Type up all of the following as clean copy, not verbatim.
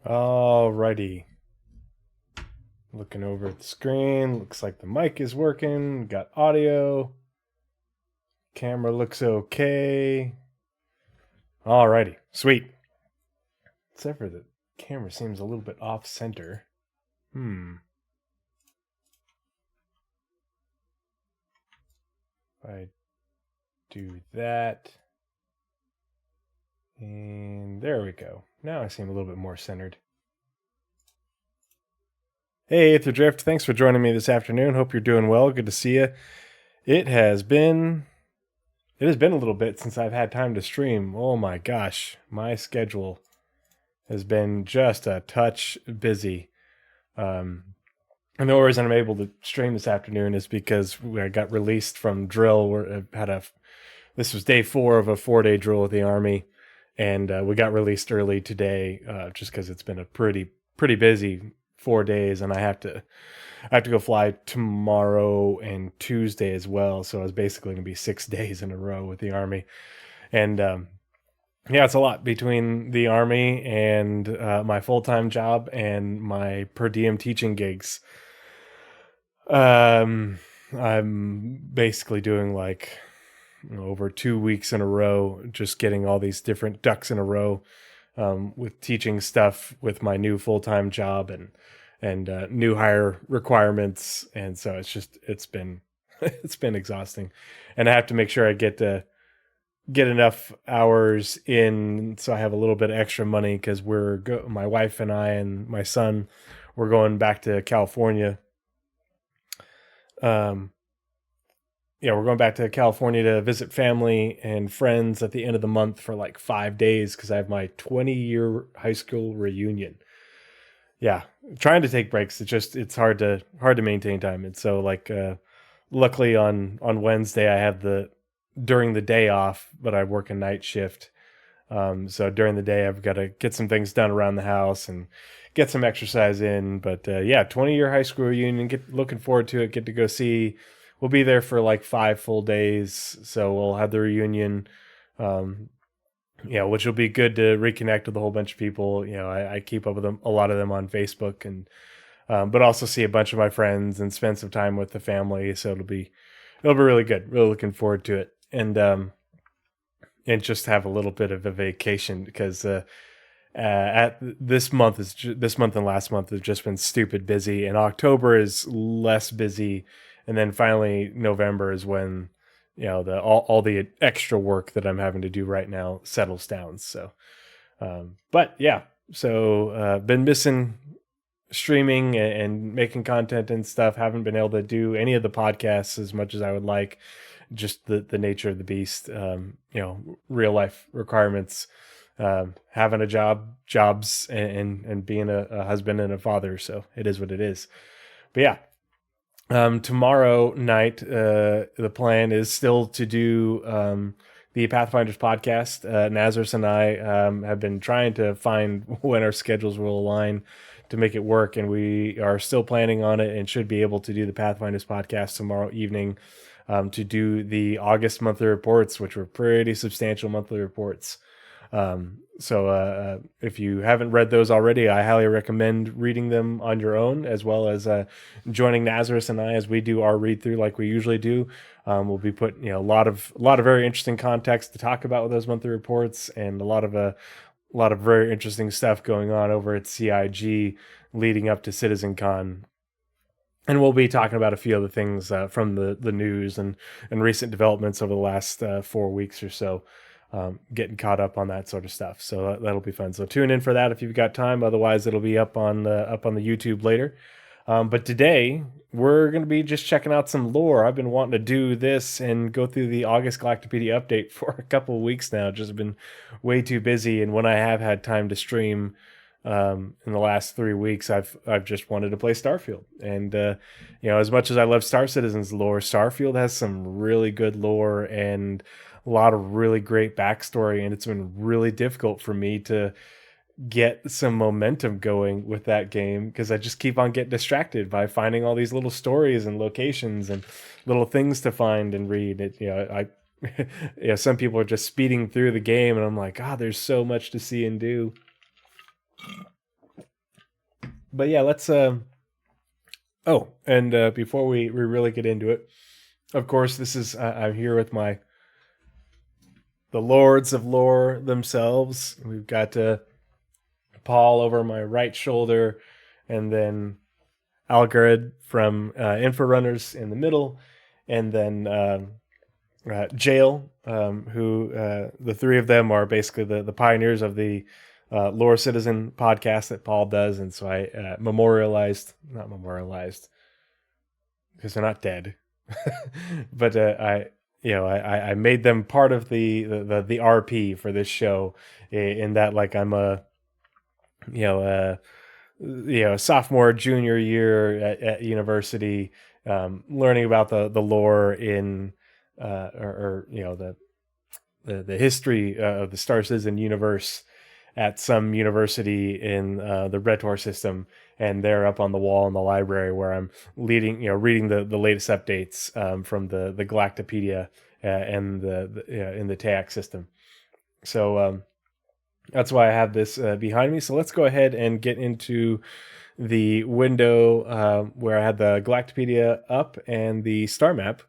Alrighty. Looking over at the screen. Looks like the mic is working. Got audio. Camera looks okay. Alrighty. Sweet. Except for the camera seems a little bit off center. If I do that. And there we go. Now I seem a little bit more centered. Hey, Aether Drift. Thanks for joining me this afternoon. Hope you're doing well. Good to see you. It has been a little bit since I've had time to stream. Oh my gosh. My schedule has been just a touch busy. And the only reason I'm able to stream this afternoon is because I got released from drill. This was day 4 of a 4-day drill with the Army, and we got released early today, just because it's been a pretty busy 4 days, and I have to go fly tomorrow and Tuesday as well. So I was basically going to be 6 days in a row with the Army, and yeah, it's a lot between the Army and my full-time job and my per diem teaching gigs. I'm basically doing like over 2 weeks in a row, just getting all these different ducks in a row, with teaching stuff with my new full-time job and new hire requirements. And so it's been it's been exhausting, and I have to make sure I get enough hours in so I have a little bit of extra money, because my wife and I and my son, we're going back to California. We're going back to California to visit family and friends at the end of the month for like 5 days, because I have my 20-year high school reunion. Yeah, trying to take breaks. It's hard to maintain time. And so luckily on Wednesday I have during the day off, but I work a night shift. So during the day I've got to get some things done around the house and get some exercise in. But 20-year high school reunion, looking forward to it. Get to go see. We'll be there for like 5 full days, so we'll have the reunion. Which will be good to reconnect with a whole bunch of people. I keep up with a lot of them on Facebook, and but also see a bunch of my friends and spend some time with the family. So it'll be really good. Really looking forward to it, and just have a little bit of a vacation, because this month and last month have just been stupid busy, and October is less busy, and then finally November is when all the extra work that I'm having to do right now settles down. So, been missing streaming and making content and stuff. Haven't been able to do any of the podcasts as much as I would like. Just the nature of the beast, real life requirements, having jobs, and being a husband and a father. So it is what it is. But yeah. Tomorrow night, the plan is still to do the Pathfinders podcast. Nazareth and I have been trying to find when our schedules will align to make it work, and we are still planning on it and should be able to do the Pathfinders podcast tomorrow evening, to do the August monthly reports, which were pretty substantial monthly reports. So if you haven't read those already, I highly recommend reading them on your own, as well as joining Nazareth and I as we do our read through like we usually do. We'll be putting a lot of very interesting context to talk about with those monthly reports, and a lot of very interesting stuff going on over at CIG leading up to CitizenCon. And we'll be talking about a few other things from the news and recent developments over the last 4 weeks or so. Getting caught up on that sort of stuff. So that'll be fun. So tune in for that if you've got time. Otherwise, it'll be up on the YouTube later. But today we're going to be just checking out some lore. I've been wanting to do this and go through the August Galactapedia update for a couple of weeks now. Just been way too busy, and when I have had time to stream in the last 3 weeks, I've just wanted to play Starfield. And as much as I love Star Citizen's lore, Starfield has some really good lore and a lot of really great backstory, and it's been really difficult for me to get some momentum going with that game, because I just keep on getting distracted by finding all these little stories and locations and little things to find and read. Some people are just speeding through the game, and I'm like, there's so much to see and do. But yeah, let's. Oh, and before we really get into it, of course, this is I'm here with the lords of lore themselves. We've got Paul over my right shoulder, and then Algarid from Infrarunners in the middle, and then Jail, who the three of them are basically the pioneers of the Lore Citizen podcast that Paul does, and so I not memorialized, because they're not dead, but I made them part of the RP for this show, in that like I'm a you know uh sophomore junior year at university, learning about the lore in or the history of the Star Citizen universe at some university in the Retor system, and they're up on the wall in the library where I'm reading the latest updates from the Galactapedia and in the TAC system. So that's why I have this behind me. So let's go ahead and get into the window where I had the Galactapedia up and the star map.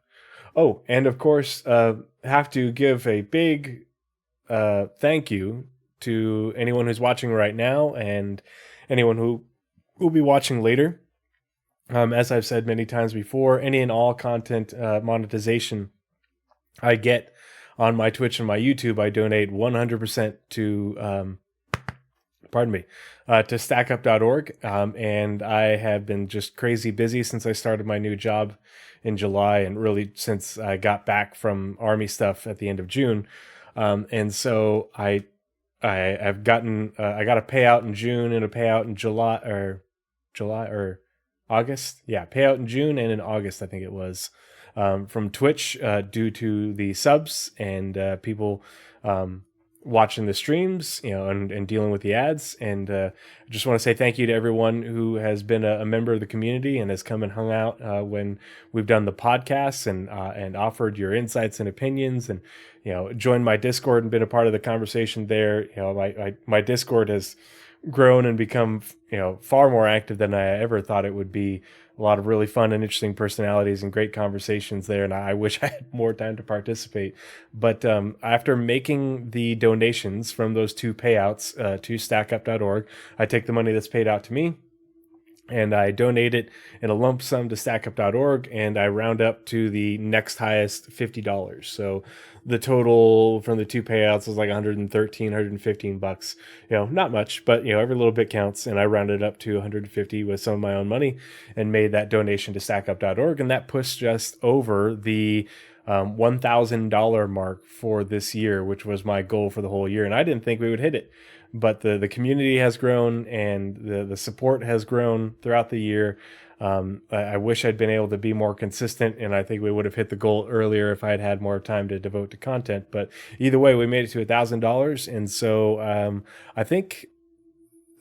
Oh, and of course, have to give a big thank you to anyone who's watching right now and anyone who will be watching later. As I've said many times before, any and all content monetization I get on my Twitch and my YouTube, I donate 100% to to stackup.org. And I have been just crazy busy since I started my new job in July, and really since I got back from Army stuff at the end of June. And so I've gotten I got a payout in June and a payout in July or August. Yeah, payout in June and in August, I think it was, from Twitch, due to the subs and people watching the streams, and dealing with the ads. And I just want to say thank you to everyone who has been a member of the community and has come and hung out when we've done the podcasts, and offered your insights and opinions, and joined my Discord and been a part of the conversation there. My Discord has grown and become far more active than I ever thought it would be. A lot of really fun and interesting personalities and great conversations there, and I wish I had more time to participate. But after making the donations from those two payouts to stackup.org, I take the money that's paid out to me and I donate it in a lump sum to stackup.org, and I round up to the next highest $50. So the total from the two payouts was like 113, 115 bucks. Not much, but every little bit counts, and I rounded up to 150 with some of my own money and made that donation to stackup.org, and that pushed just over the $1,000 mark for this year, which was my goal for the whole year, and I didn't think we would hit it. But the community has grown, and the support has grown throughout the year. I wish I'd been able to be more consistent, and I think we would have hit the goal earlier if I had had more time to devote to content. But either way, we made it to $1,000, and so I think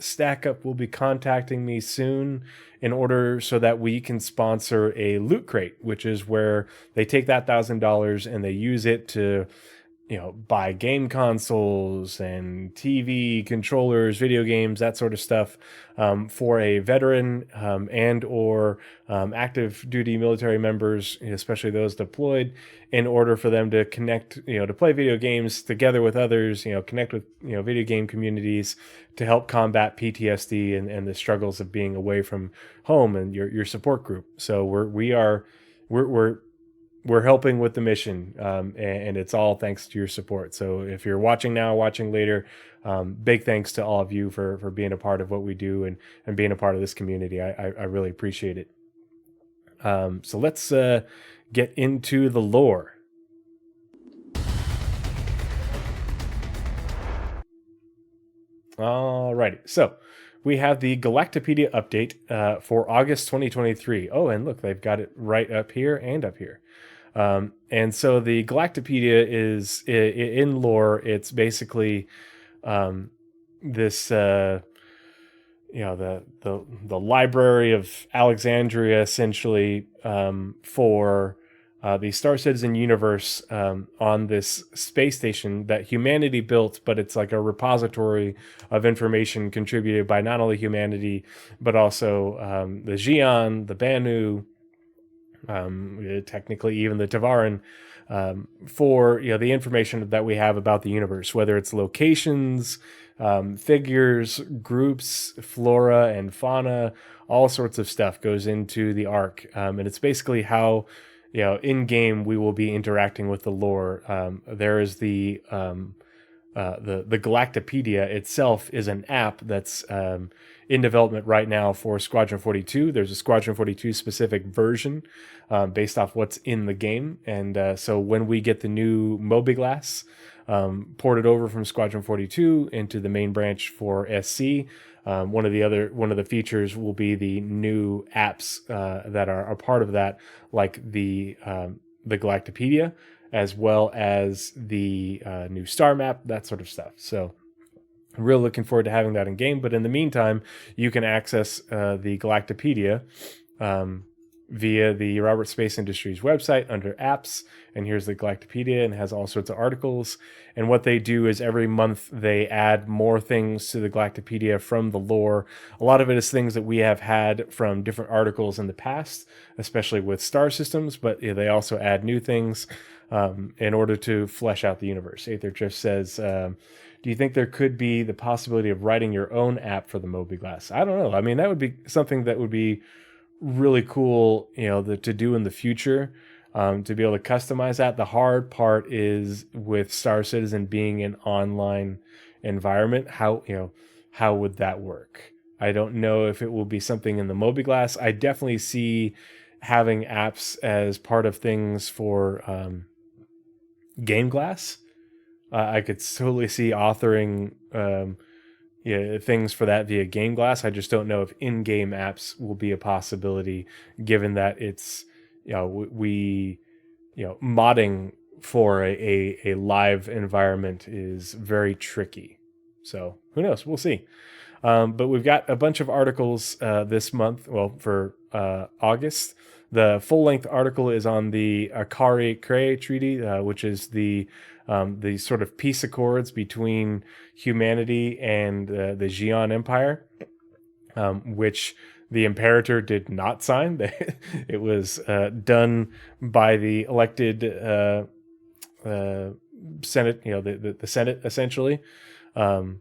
StackUp will be contacting me soon in order so that we can sponsor a loot crate, which is where they take that $1,000 and they use it to buy game consoles and TV controllers, video games, that sort of stuff, for a veteran and or active duty military members, especially those deployed, in order for them to connect, to play video games together with others, connect with, video game communities to help combat PTSD and the struggles of being away from home and your support group. So we're helping with the mission, and it's all thanks to your support. So if you're watching now, watching later, big thanks to all of you for being a part of what we do and being a part of this community. I really appreciate it. So let's get into the lore. Alrighty, so we have the Galactapedia update for August 2023. Oh, and look, they've got it right up here and up here. And so the Galactapedia is in lore. It's basically this the Library of Alexandria, essentially, for the Star Citizen universe on this space station that humanity built, but it's like a repository of information contributed by not only humanity, but also the Xi'an, the Banu, technically even the Tavaran, for the information that we have about the universe, whether it's locations, figures, groups, flora and fauna, all sorts of stuff goes into the Ark, and it's basically how in game we will be interacting with the lore. There is the Galactapedia itself is an app that's in development right now for Squadron 42. There's a Squadron 42 specific version based off what's in the game, and so when we get the new Mobiglass ported over from Squadron 42 into the main branch for SC, one of the features will be the new apps that are a part of that, like the Galactapedia, as well as the new star map, that sort of stuff. So I'm really looking forward to having that in game. But in the meantime, you can access the Galactapedia via the Robert Space Industries website under apps. And here's the Galactapedia, and it has all sorts of articles. And what they do is every month they add more things to the Galactapedia from the lore. A lot of it is things that we have had from different articles in the past, especially with star systems, but they also add new things in order to flesh out the universe. Aether Drift says, do you think there could be the possibility of writing your own app for the Mobiglass? I don't know. I mean, that would be something that would be really cool, to do in the future, to be able to customize that. The hard part is with Star Citizen being an online environment. How would that work? I don't know if it will be something in the Mobiglass. I definitely see having apps as part of things for Game Glass. I could totally see authoring things for that via Game Glass. I just don't know if in-game apps will be a possibility, given that it's modding for a live environment is very tricky. So who knows? We'll see. But we've got a bunch of articles this month. Well, for August. The full-length article is on the Akari Krei Treaty, which is the sort of peace accords between humanity and the Xi'an Empire, which the Imperator did not sign. It was done by the elected Senate, the Senate, essentially, for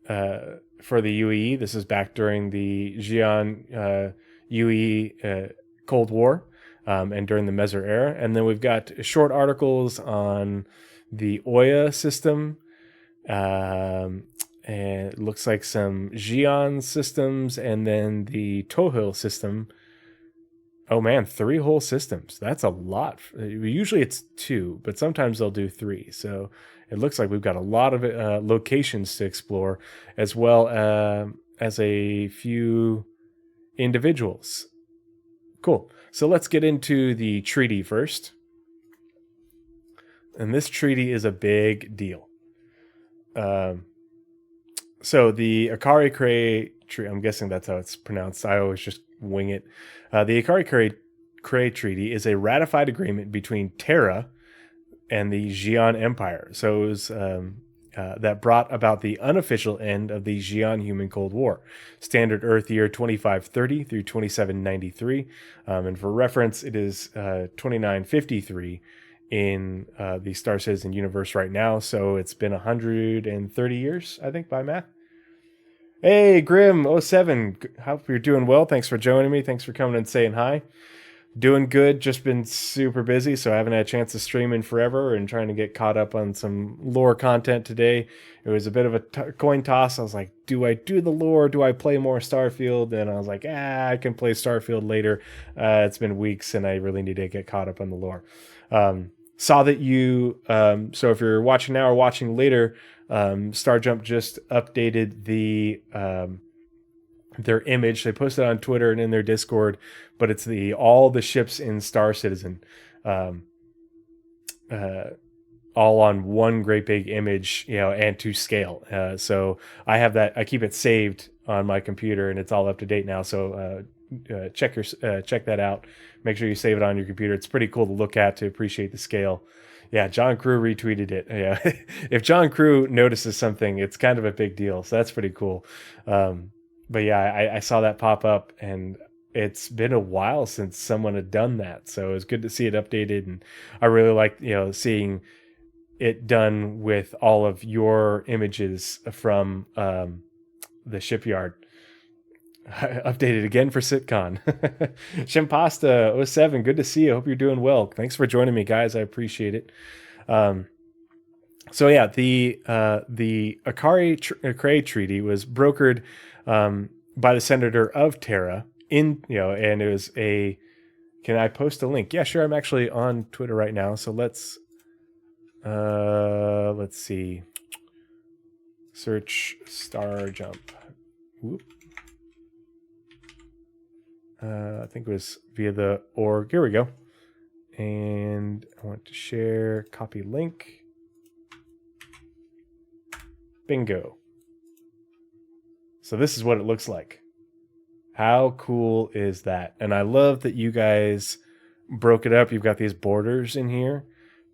the UEE. This is back during the Xi'an UEE Cold War, and during the Meser era. And then we've got short articles on the Oya system, and it looks like some Xi'an systems, and then the Tohil system. Oh man, 3 whole systems. That's a lot. Usually it's 2, but sometimes they'll do 3. So it looks like we've got a lot of locations to explore, as well as a few individuals. Cool. So let's get into the treaty first. And this treaty is a big deal. So the Akari Krei treaty, I'm guessing that's how it's pronounced. I always just wing it. The Akari Krei Treaty is a ratified agreement between Terra and the Xi'an Empire. So it was that brought about the unofficial end of the Xi'an Human Cold War, standard Earth year 2530 through 2793. And for reference, it is 2953 in the Star Citizen universe right now. So it's been 130 years, I think, by math. Hey, Grim07, hope you're doing well. Thanks for joining me. Thanks for coming and saying hi. Doing good. Just been super busy, so I haven't had a chance to stream in forever and trying to get caught up on some lore content today. It was a bit of a coin toss. I was like, do I do the lore? Do I play more Starfield? And I was like, I can play Starfield later. It's been weeks and I really need to get caught up on the lore. Saw that you, so if you're watching now or watching later, Starjump just updated their image. They posted it on Twitter and in their Discord, but it's all the ships in Star Citizen, all on one great big image, and to scale. So I have that. I keep it saved on my computer, and it's all up to date now. So check that out. Make sure you save it on your computer. It's pretty cool to look at to appreciate the scale. Yeah, John Crew retweeted it. Yeah, if John Crew notices something, it's kind of a big deal. So that's pretty cool. But yeah, I saw that pop up, and it's been a while since someone had done that. So it was good to see it updated, and I really like seeing it done with all of your images from the shipyard. Updated again for SitCon. Shimpasta07, good to see you. Hope you're doing well. Thanks for joining me, guys. I appreciate it. So yeah, the Akari Treaty was brokered by the senator of Terra and it was a. Can I post a link? Yeah, sure. I'm actually on Twitter right now, so let's see. Search star jump. Whoop. I think it was via the org. Here we go. And I want to share, copy link. Bingo. So this is what it looks like. How cool is that? And I love that you guys broke it up. You've got these borders in here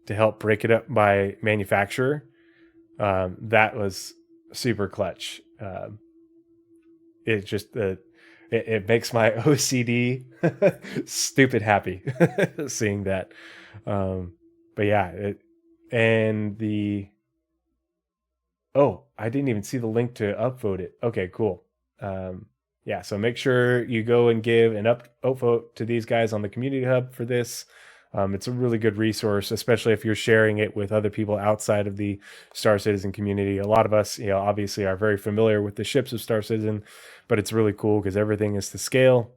to help break it up by manufacturer. That was super clutch. It just it makes my OCD stupid happy seeing that. But yeah, I didn't even see the link to upvote it. Okay, cool. Yeah, so make sure you go and give an upvote to these guys on the community hub for this. It's a really good resource, especially if you're sharing it with other people outside of the Star Citizen community. A lot of us, obviously are very familiar with the ships of Star Citizen, but it's really cool because everything is to scale.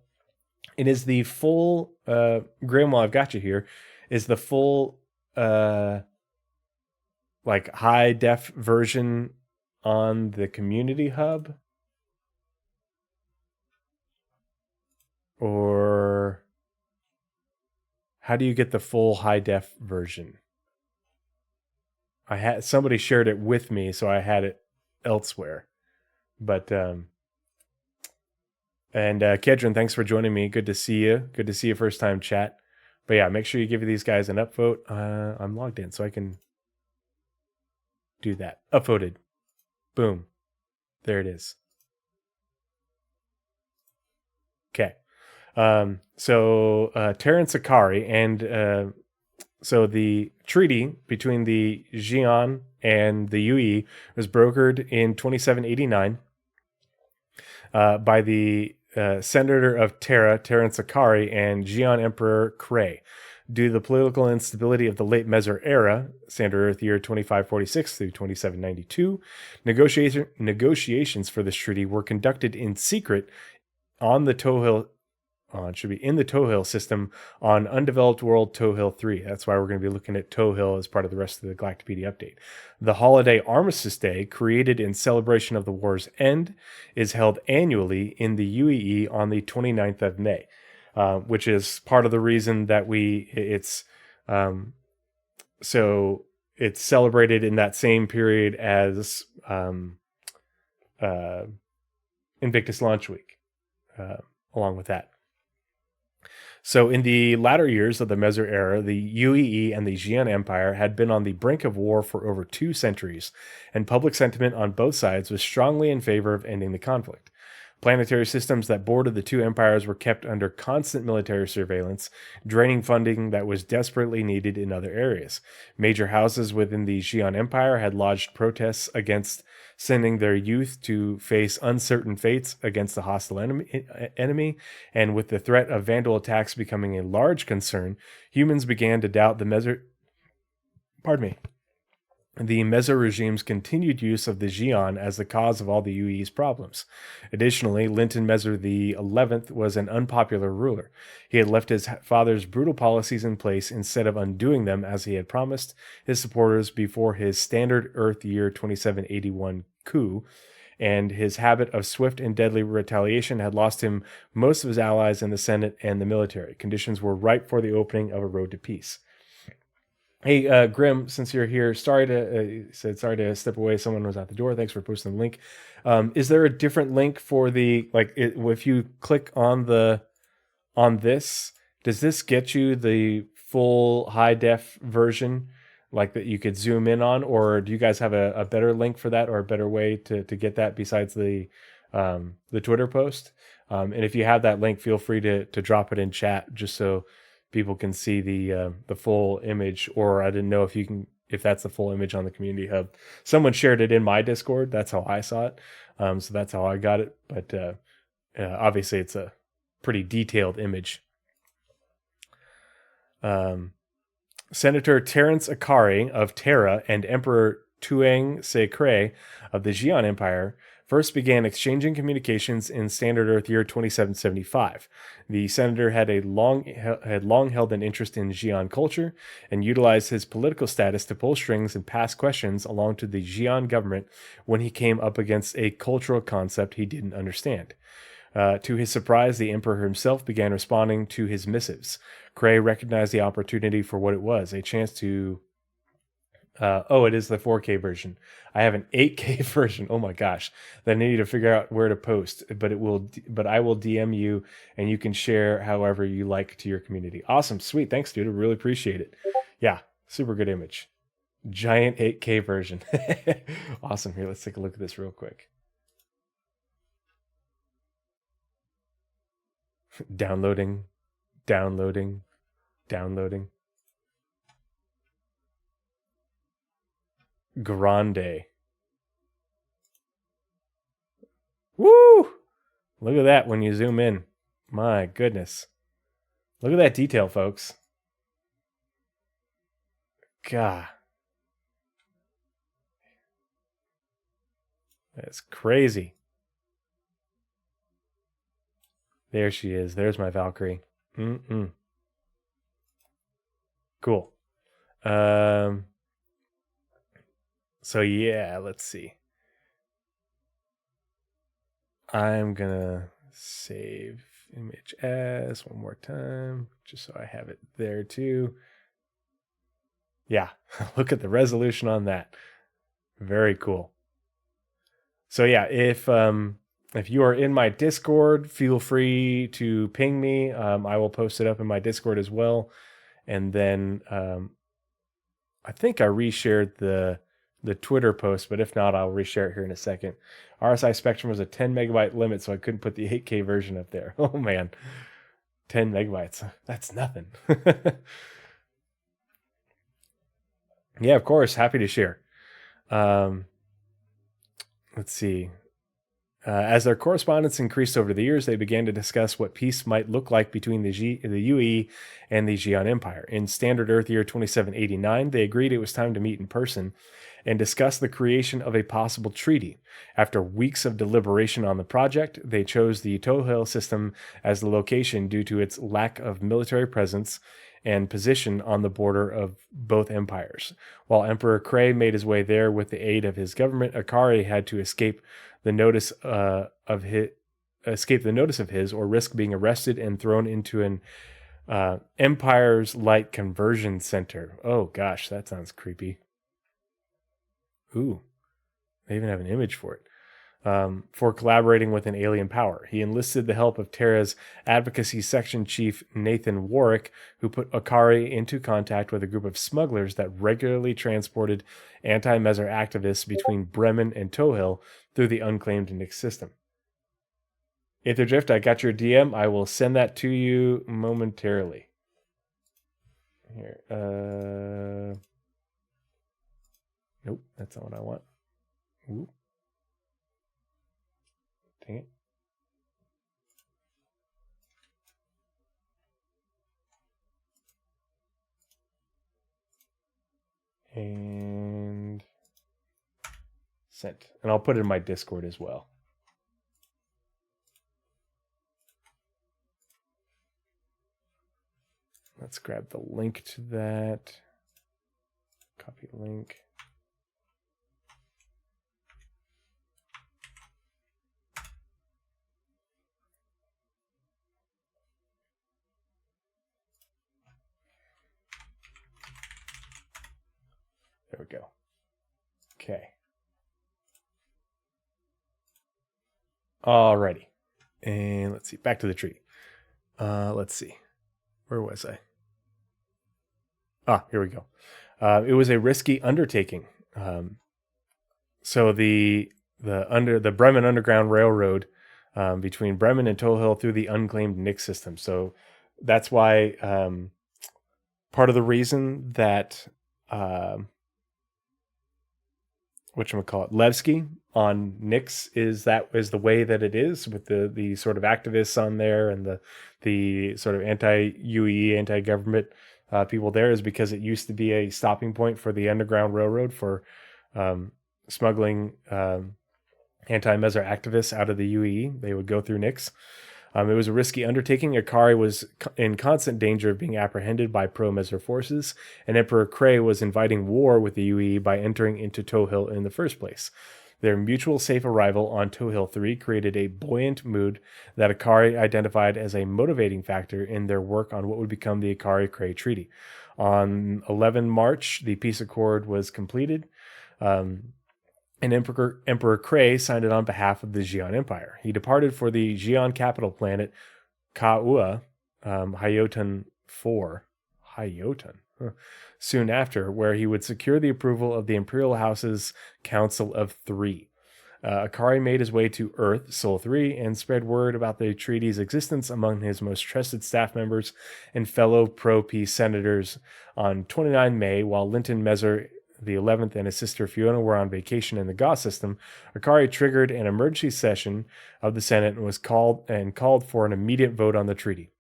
It is the full, Grim, while I've got you here, is the full, like high def version on the community hub? Or how do you get the full high def version? Somebody shared it with me, so I had it elsewhere. But Kedron, thanks for joining me. Good to see you. Good to see you first time chat. But yeah, make sure you give these guys an upvote. I'm logged in, so I can do that. Upvoted. Boom. There it is. Okay. So Terrence Akari, and so the treaty between the Xi'an and the UE was brokered in 2789 by the senator of Terra, Terrence Akari, and Xi'an Emperor Krei. Due to the political instability of the late Mezzer era, Standard Earth year 2546 through 2792, negotiations for this treaty were conducted in secret on the Tohill. It should be in the Tohill system on undeveloped world Tohill 3. That's why we're going to be looking at Tohill as part of the rest of the Galactapedia update. The holiday Armistice Day, created in celebration of the war's end, is held annually in the UEE on the 29th of May, which is part of the reason that it's celebrated in that same period as Invictus Launch Week, along with that. So in the latter years of the Mezzer era, the UEE and the Xi'an Empire had been on the brink of war for over 2 centuries, and public sentiment on both sides was strongly in favor of ending the conflict. Planetary systems that bordered the two empires were kept under constant military surveillance, draining funding that was desperately needed in other areas. Major houses within the Xi'an Empire had lodged protests against sending their youth to face uncertain fates against the hostile enemy, and with the threat of Vandal attacks becoming a large concern, humans began to doubt the Mezzer regime's continued use of the Xi'an as the cause of all the UE's problems. Additionally, Linton Mezzer XI was an unpopular ruler. He had left his father's brutal policies in place instead of undoing them as he had promised his supporters before his Standard Earth year 2781 coup, and his habit of swift and deadly retaliation had lost him most of his allies in the Senate and the military. Conditions were ripe for the opening of a road to peace. Hey, Grim, since you're here, sorry to step away. Someone was at the door. Thanks for posting the link. Is there a different link for if you click on the on this, does this get you the full high def version, like that you could zoom in on, or do you guys have a better link for that or a better way to get that besides the Twitter post? And if you have that link, feel free to drop it in chat just so people can see the full image. Or I didn't know if that's the full image on the community hub. Someone shared it in my Discord. That's how I saw it. So that's how I got it. But obviously, it's a pretty detailed image. Senator Terence Akari of Terra and Emperor Tuang Se-Kre of the Xi'an Empire first began exchanging communications in Standard Earth year 2775. The senator had long held an interest in Xi'an culture and utilized his political status to pull strings and pass questions along to the Xi'an government when he came up against a cultural concept he didn't understand. To his surprise, the emperor himself began responding to his missives. Cray recognized the opportunity for what it was, a chance to... it is the 4K version. I have an 8K version. Oh my gosh, that I need to figure out where to post. But I will DM you, and you can share however you like to your community. Awesome, sweet, thanks, dude. I really appreciate it. Yeah, super good image. Giant 8K version. Awesome. Here, let's take a look at this real quick. Downloading. Grande. Woo! Look at that when you zoom in. My goodness. Look at that detail, folks. God. That's crazy. There she is. There's my Valkyrie. Cool. So yeah, let's see. I'm gonna save image as one more time, just so I have it there too. Yeah, look at the resolution on that. Very cool. So yeah, if you are in my Discord, feel free to ping me. I will post it up in my Discord as well. And then I think I reshared the Twitter post, but if not, I'll reshare it here in a second. RSI Spectrum was a 10 megabyte limit, so I couldn't put the 8K version up there. Oh man, 10 megabytes. That's nothing. Yeah, of course. Happy to share. Let's see. As their correspondence increased over the years, they began to discuss what peace might look like between the UE and the Xi'an Empire. In Standard Earth year 2789, they agreed it was time to meet in person and discuss the creation of a possible treaty. After weeks of deliberation on the project, they chose the Tohil system as the location due to its lack of military presence and position on the border of both empires. While Emperor Cray made his way there with the aid of his government, Akari had to escape the notice of his, or risk being arrested and thrown into an Empire's Light Conversion Center. Oh gosh, that sounds creepy. Ooh, they even have an image for it. For collaborating with an alien power. He enlisted the help of Terra's advocacy section chief Nathan Warwick, who put Akari into contact with a group of smugglers that regularly transported anti-Mezar activists between Bremen and Tohil through the unclaimed Nix system. Aetherdrift, I got your DM. I will send that to you momentarily. Here. Nope, that's not what I want. Ooh. Dang it. And sent. And I'll put it in my Discord as well. Let's grab the link to that. Copy link. There we go. Okay. Alrighty. And let's see. Back to the tree. Let's see. Where was I? Here we go. It was a risky undertaking. So the Bremen Underground Railroad between Bremen and Toll Hill through the unclaimed Nix system. So that's why part of the reason that whatchamacallit, Levski on Nix is the way that it is, with the sort of activists on there and the sort of anti-UE, anti-government people there, is because it used to be a stopping point for the Underground Railroad for smuggling anti-Mezar activists out of the UAE. They would go through Nix. It was a risky undertaking. Akari was in constant danger of being apprehended by pro-Mezar forces, and Emperor Kray was inviting war with the UAE by entering into Tohill in the first place. Their mutual safe arrival on Tohill 3 created a buoyant mood that Akari identified as a motivating factor in their work on what would become the Akari-Kray Treaty. On 11 March, the peace accord was completed. And Emperor Kray signed it on behalf of the Xi'an Empire. He departed for the Xi'an capital planet, Ka'ua, Hayotan 4, soon after, where he would secure the approval of the Imperial House's Council of Three. Akari made his way to Earth, Sol 3, and spread word about the treaty's existence among his most trusted staff members and fellow pro-peace senators on 29 May, while Linton Mezar the 11th and his sister Fiona were on vacation in the Ga system. Akari triggered an emergency session of the Senate and called for an immediate vote on the treaty.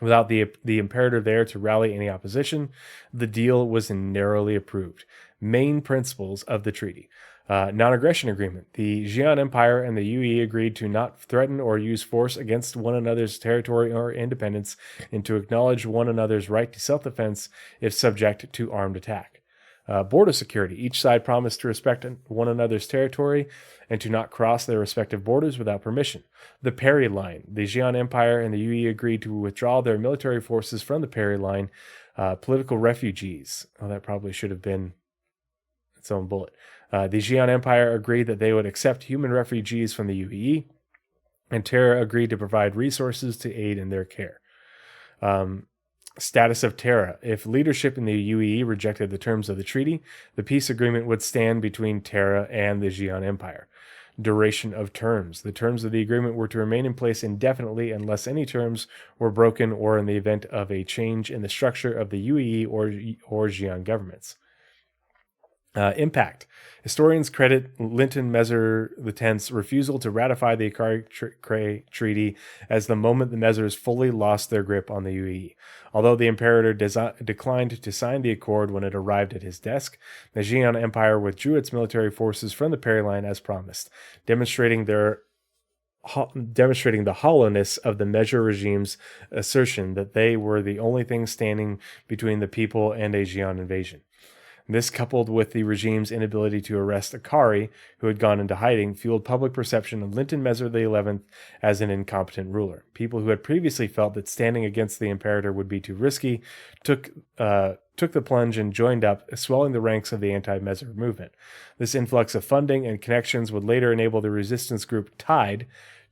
Without the imperator there to rally any opposition, the deal was narrowly approved. Main principles of the treaty. Non-aggression agreement. The Xi'an Empire and the UE agreed to not threaten or use force against one another's territory or independence, and to acknowledge one another's right to self-defense if subject to armed attack. Border security. Each side promised to respect one another's territory and to not cross their respective borders without permission. The Peri Line. The Xi'an Empire and the UE agreed to withdraw their military forces from the Peri Line. Political refugees. Oh, that probably should have been its own bullet. The Xi'an Empire agreed that they would accept human refugees from the UAE, and Terra agreed to provide resources to aid in their care. Status of Terra. If leadership in the UAE rejected the terms of the treaty, the peace agreement would stand between Terra and the Xi'an Empire. Duration of terms. The terms of the agreement were to remain in place indefinitely unless any terms were broken or in the event of a change in the structure of the UAE or Xi'an governments. Impact. Historians credit Linton Mezar X's refusal to ratify the Akari Treaty as the moment the Mezars fully lost their grip on the UAE. Although the Imperator declined to sign the accord when it arrived at his desk, the Xi'an Empire withdrew its military forces from the Peri Line as promised, demonstrating the hollowness of the Mezar regime's assertion that they were the only thing standing between the people and a Xi'an invasion. This, coupled with the regime's inability to arrest Akari, who had gone into hiding, fueled public perception of Linton Mezar XI as an incompetent ruler. People who had previously felt that standing against the Imperator would be too risky took the plunge and joined up, swelling the ranks of the anti-Mezar movement. This influx of funding and connections would later enable the resistance group Tide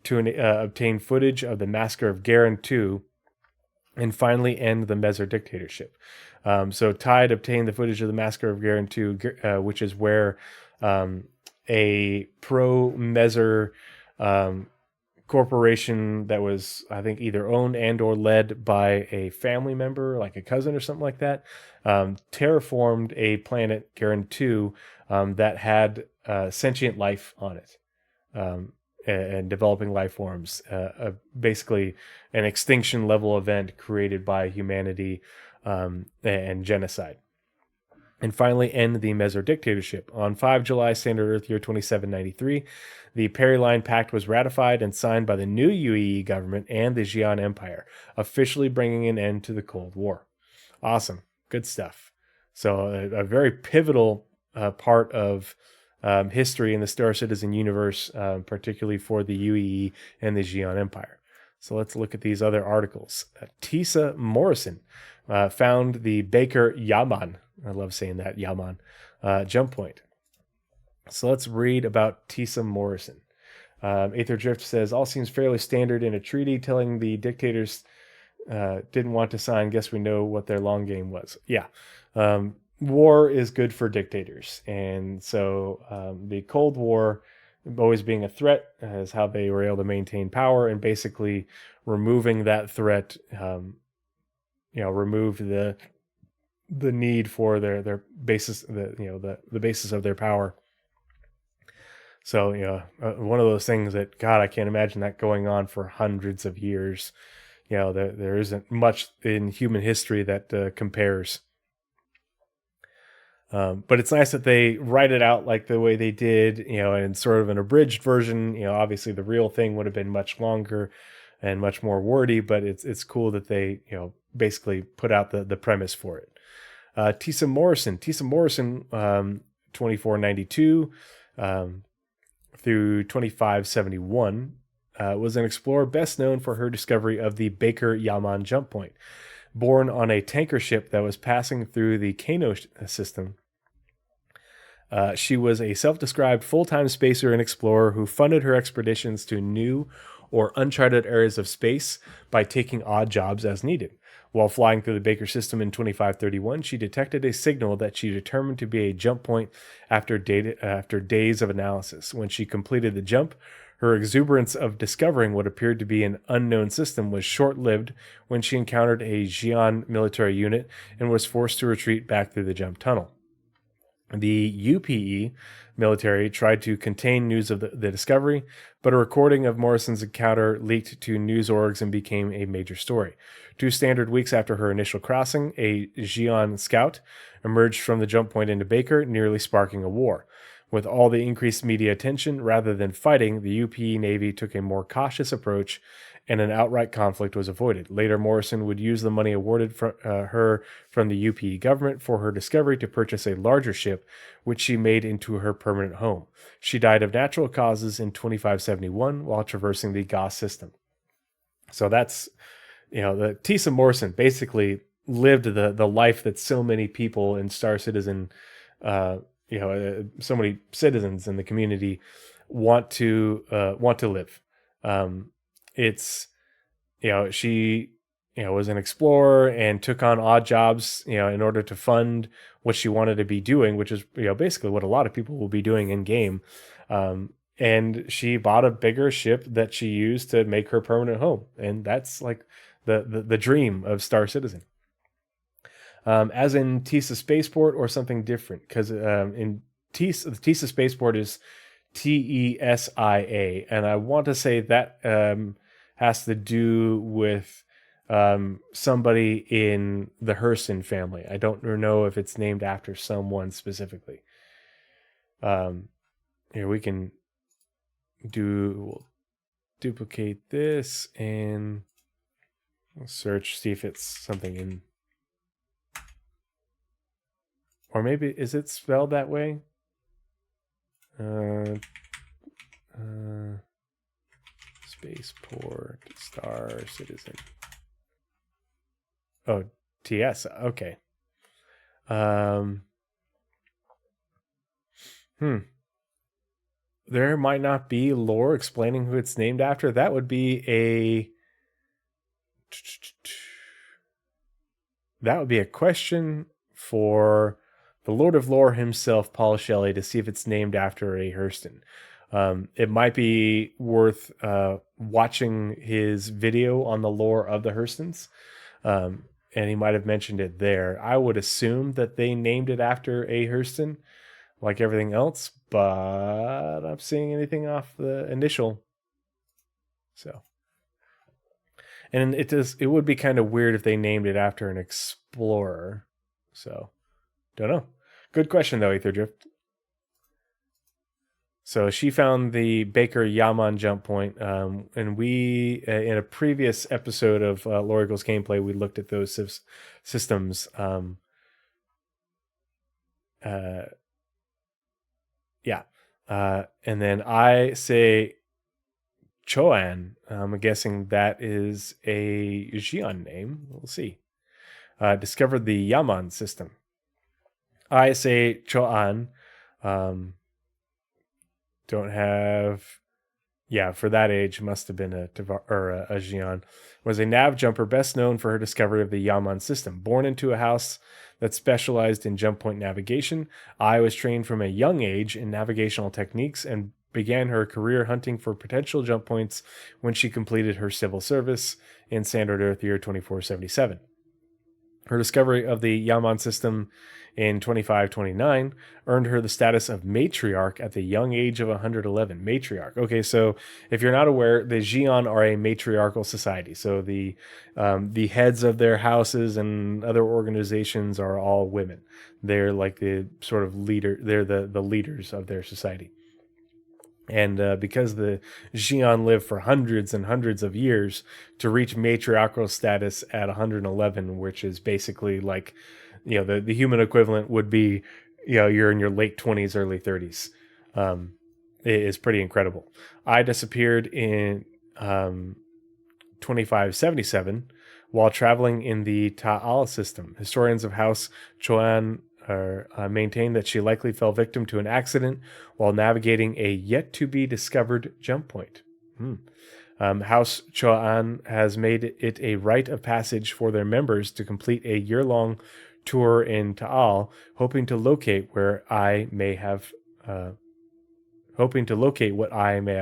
to obtain footage of the massacre of Garen II and finally end the Mezar dictatorship. So Tide obtained the footage of the massacre of Garen II, which is where a pro-Mezar corporation that was, I think, either owned and or led by a family member, like a cousin or something like that, terraformed a planet, Garen II, that had sentient life on it. And developing life forms, basically an extinction level event created by humanity and genocide. And finally, end the Mezar dictatorship. On 5 July, Standard Earth Year 2793, the Peri Line Pact was ratified and signed by the new UAE government and the Xi'an Empire, officially bringing an end to the Cold War. Awesome. Good stuff. So a very pivotal part of history in the Star Citizen universe, particularly for the UAE and the Xi'an Empire. So let's look at these other articles. Tisa Morrison found the Baker Yaman. I love saying that, Yaman. Jump point. So let's read about Tisa Morrison. Aether Drift says, all seems fairly standard in a treaty telling the dictators didn't want to sign. Guess we know what their long game was. Yeah. War is good for dictators. And so the Cold War always being a threat is how they were able to maintain power, and basically removing that threat, removed the need for their basis, the basis of their power. So, one of those things that, God, I can't imagine that going on for hundreds of years. There isn't much in human history that compares. But it's nice that they write it out like the way they did, in sort of an abridged version. Obviously the real thing would have been much longer and much more wordy, but it's cool that they, basically put out the premise for it. Tisa Morrison, 2492 through 2571, was an explorer best known for her discovery of the Baker Yaman jump point. Born on a tanker ship that was passing through the Kano system, she was a self-described full-time spacer and explorer who funded her expeditions to new or uncharted areas of space by taking odd jobs as needed. While flying through the Baker system in 2531, she detected a signal that she determined to be a jump point after days of analysis. When she completed the jump, her exuberance of discovering what appeared to be an unknown system was short-lived when she encountered a Xi'an military unit and was forced to retreat back through the jump tunnel. The UPE military tried to contain news of the discovery, but a recording of Morrison's encounter leaked to news orgs and became a major story. 2 standard weeks after her initial crossing, a Xi'an scout emerged from the jump point into Baker, nearly sparking a war. With all the increased media attention, rather than fighting, the UPE Navy took a more cautious approach, and an outright conflict was avoided. Later, Morrison would use the money awarded her from the UPE government for her discovery to purchase a larger ship, which she made into her permanent home. She died of natural causes in 2571 while traversing the Goss system. So that's, the Tisa Morrison basically lived the life that so many people in Star Citizen, so many citizens in the community want to live. It's, she, was an explorer and took on odd jobs, in order to fund what she wanted to be doing, which is, basically what a lot of people will be doing in game. And she bought a bigger ship that she used to make her permanent home. And that's like the dream of Star Citizen. As in Tisa Spaceport or something different, because in Tisa, the Tisa Spaceport is TESIA, and I want to say that has to do with somebody in the Hurston family. I don't know if it's named after someone specifically. Here we can we'll duplicate this and we'll search, see if it's something in, or maybe is it spelled that way? Spaceport Star Citizen. Oh, TS. Okay. There might not be lore explaining who it's named after. That would be a question for the Lord of Lore himself, Paul Shelley, to see if it's named after a Hurston. It might be worth watching his video on the lore of the Hurstons, and he might have mentioned it there. I would assume that they named it after a Hurston, like everything else, but I'm not seeing anything off the initial. So, and it would be kind of weird if they named it after an explorer. So, don't know. Good question though, Aether Drift. So she found the Baker Yaman jump point, and we, in a previous episode of Lore Eagles Gameplay, we looked at those systems. And then I say Choan. I'm guessing that is a Xi'an name. We'll see. Discovered the Yaman system. I say Choan. Don't have Yeah, for that age, must have been a Xi'an. Was a nav jumper best known for her discovery of the Yaman system. Born into a house that specialized in jump point navigation, Ai was trained from a young age in navigational techniques and began her career hunting for potential jump points when she completed her civil service in Standard Earth year 2477. Her discovery of the Yaman system in 2529 earned her the status of matriarch at the young age of 111. Matriarch. Okay, so if you're not aware, the Xi'an are a matriarchal society. So the heads of their houses and other organizations are all women. They're like the sort of leader. They're the leaders of their society. And because the Xi'an lived for hundreds and hundreds of years to reach matriarchal status at 111, which is basically like, the human equivalent would be, you're in your late 20s, early 30s. It is pretty incredible. I disappeared in 2577 while traveling in the Ta'al system. Historians of House Choan maintain that she likely fell victim to an accident while navigating a yet-to-be-discovered jump point. House Choan has made it a rite of passage for their members to complete a year-long tour in Ta'al, hoping to locate what I may have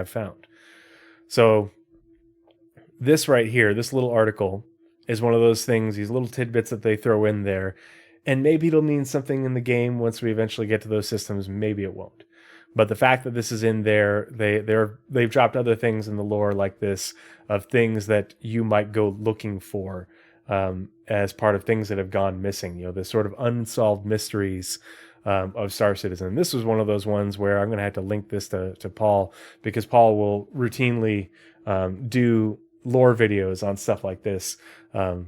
found. So this right here, this little article, is one of those things, these little tidbits that they throw in there. And maybe it'll mean something in the game once we eventually get to those systems. Maybe it won't. But the fact that this is in there, they've dropped other things in the lore like this of things that you might go looking for as part of things that have gone missing. The sort of unsolved mysteries of Star Citizen. This was one of those ones where I'm going to have to link this to Paul, because Paul will routinely do lore videos on stuff like this. The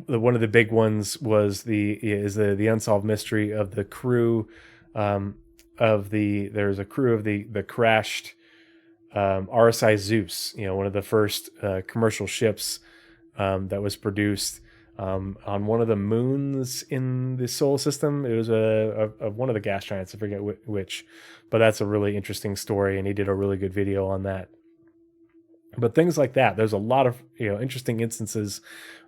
one of the big ones was the unsolved mystery of the crew there's a crew of the crashed RSI Zeus, one of the first commercial ships that was produced on one of the moons in the solar system. It was one of the gas giants, I forget which, but that's a really interesting story, and he did a really good video on that. But things like that, there's a lot of interesting instances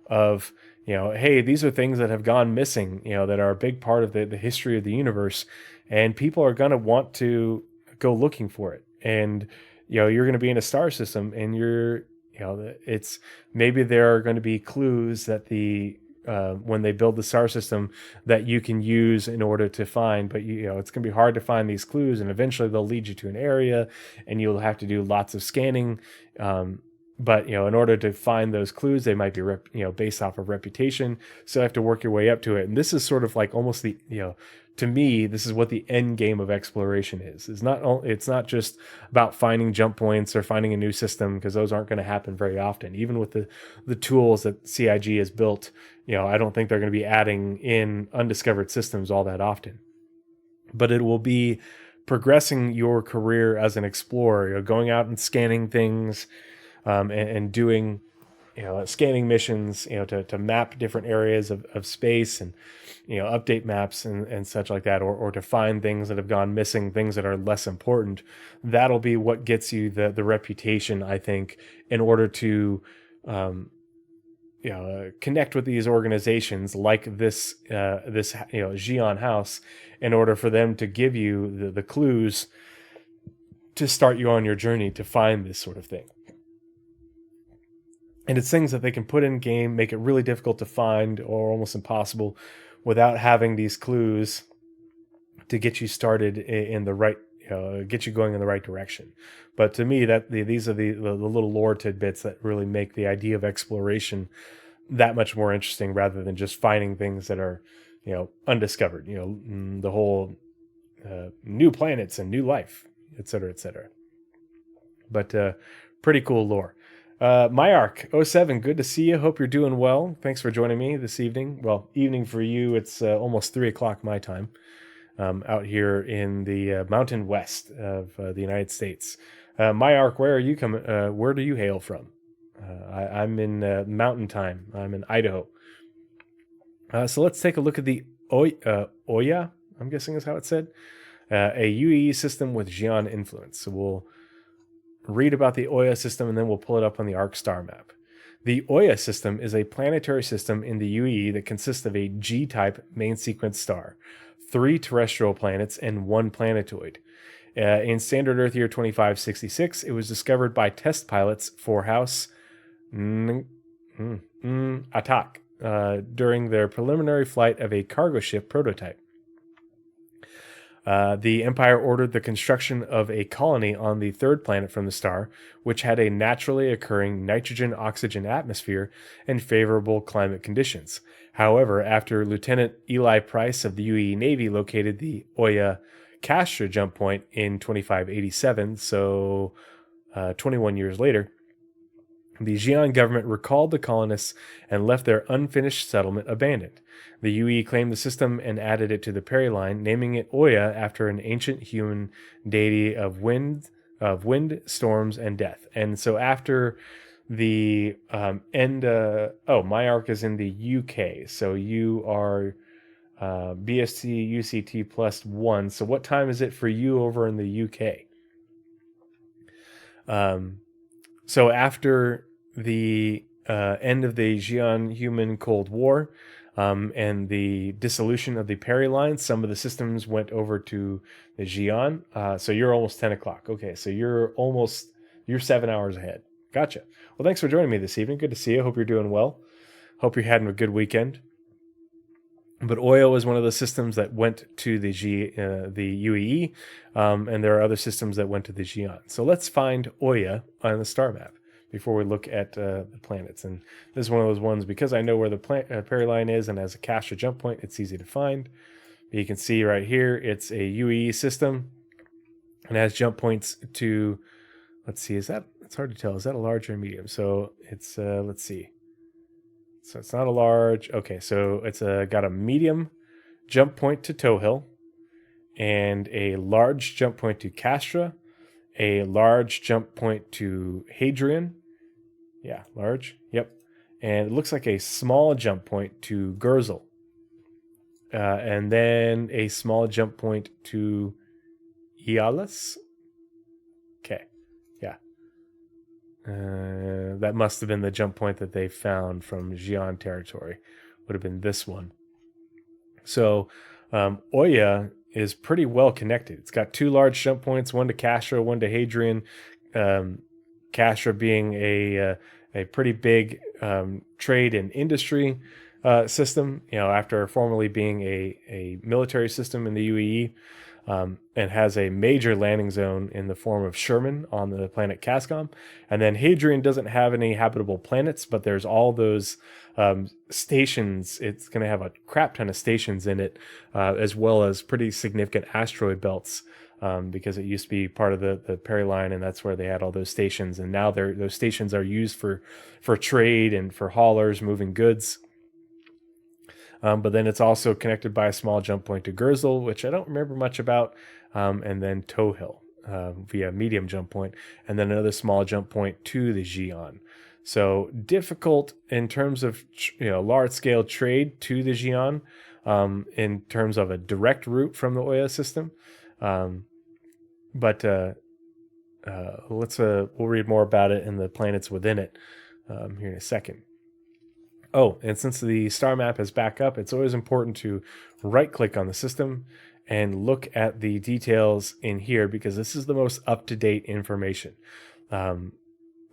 of hey, these are things that have gone missing, that are a big part of the history of the universe, and people are going to want to go looking for it. And you're going to be in a star system, and it's maybe there are going to be clues that when they build the star system that you can use in order to find, but it's going to be hard to find these clues, and eventually they'll lead you to an area and you'll have to do lots of scanning. But in order to find those clues, they might be based off of reputation, so you have to work your way up to it. And this is sort of like almost the to me, this is what the end game of exploration is. It's not just about finding jump points or finding a new system, because those aren't going to happen very often. Even with the tools that CIG has built, I don't think they're going to be adding in undiscovered systems all that often. But it will be progressing your career as an explorer, going out and scanning things, and doing scanning missions, to map different areas of space, and update maps and such like that, or to find things that have gone missing, things that are less important. That'll be what gets you the reputation, I think, in order to connect with these organizations like this Xi'an house, in order for them to give you the clues to start you on your journey to find this sort of thing. And it's things that they can put in game, make it really difficult to find or almost impossible, without having these clues to get you started in the right, get you going in the right direction. But to me, these are the little lore tidbits that really make the idea of exploration that much more interesting, rather than just finding things that are, undiscovered. The whole new planets and new life, et cetera, et cetera. But pretty cool lore. MyArk07, good to see you. Hope you're doing well. Thanks for joining me this evening. Well, evening for you. It's almost 3 o'clock my time, out here in the mountain west of the United States. MyArk, where are you coming? Where do you hail from? I'm in mountain time. I'm in Idaho. So let's take a look at the Oya, I'm guessing is how it's said. a UE system with Xi'an influence. So we'll read about the Oya system and then we'll pull it up on the Ark Starmap. The Oya system is a planetary system in the UEE that consists of a G-type main sequence star, 3 terrestrial planets, and 1 planetoid. In standard Earth year 2566, it was discovered by test pilots for House Atak during their preliminary flight of a cargo ship prototype. The Empire ordered the construction of a colony on the 3rd planet from the star, which had a naturally occurring nitrogen-oxygen atmosphere and favorable climate conditions. However, after Lieutenant Eli Price of the UE Navy located the Oya Castra jump point in 2587, so 21 years later, the Xi'an government recalled the colonists and left their unfinished settlement abandoned. The UE claimed the system and added it to the Peri line, naming it Oya after an ancient human deity of wind, storms, and death. And so after the my arc is in the UK, so you are BST UCT +1. So what time is it for you over in the UK? So after the end of the Xi'an-human Cold War and the dissolution of the Peri line, some of the systems went over to the Xi'an. So you're almost 10 o'clock. Okay, so you're 7 hours ahead. Gotcha. Well, thanks for joining me this evening. Good to see you. Hope you're doing well. Hope you're having a good weekend. But Oya was one of the systems that went to the UEE, and there are other systems that went to the Xi'an. So let's find Oya on the star map before we look at the planets. And this is one of those ones, because I know where the Peri line is and as a Castra jump point, it's easy to find. But you can see right here, it's a UEE system and has jump points to, let's see, it's hard to tell. Is that a large or a medium? So it's, let's see. So it's not a large. Okay, so it's got a medium jump point to Towhill and a large jump point to Castra, a large jump point to Hadrian. Yeah, large. Yep. And it looks like a small jump point to Gurzel. And then a small jump point to Ialus. Okay. Yeah. That must have been the jump point that they found from Xi'an territory. Would have been this one. So Oya is pretty well connected. It's got 2 large jump points, one to Castra, one to Hadrian. Castra being a pretty big trade and industry system, after formerly being a military system in the UEE. And has a major landing zone in the form of Sherman on the planet Cascom. And then Hadrian doesn't have any habitable planets, but there's all those stations. It's going to have a crap ton of stations in it, as well as pretty significant asteroid belts, because it used to be part of the Peri line, and that's where they had all those stations. And now those stations are used for trade and for haulers moving goods. But then it's also connected by a small jump point to Gurzel, which I don't remember much about, and then Towhill via medium jump point, and then another small jump point to the Xi'an. So difficult in terms of large scale trade to the Xi'an, in terms of a direct route from the Oya system. But we'll read more about it and the planets within it here in a second. Oh, and since the star map is back up, it's always important to right-click on the system and look at the details in here, because this is the most up-to-date information.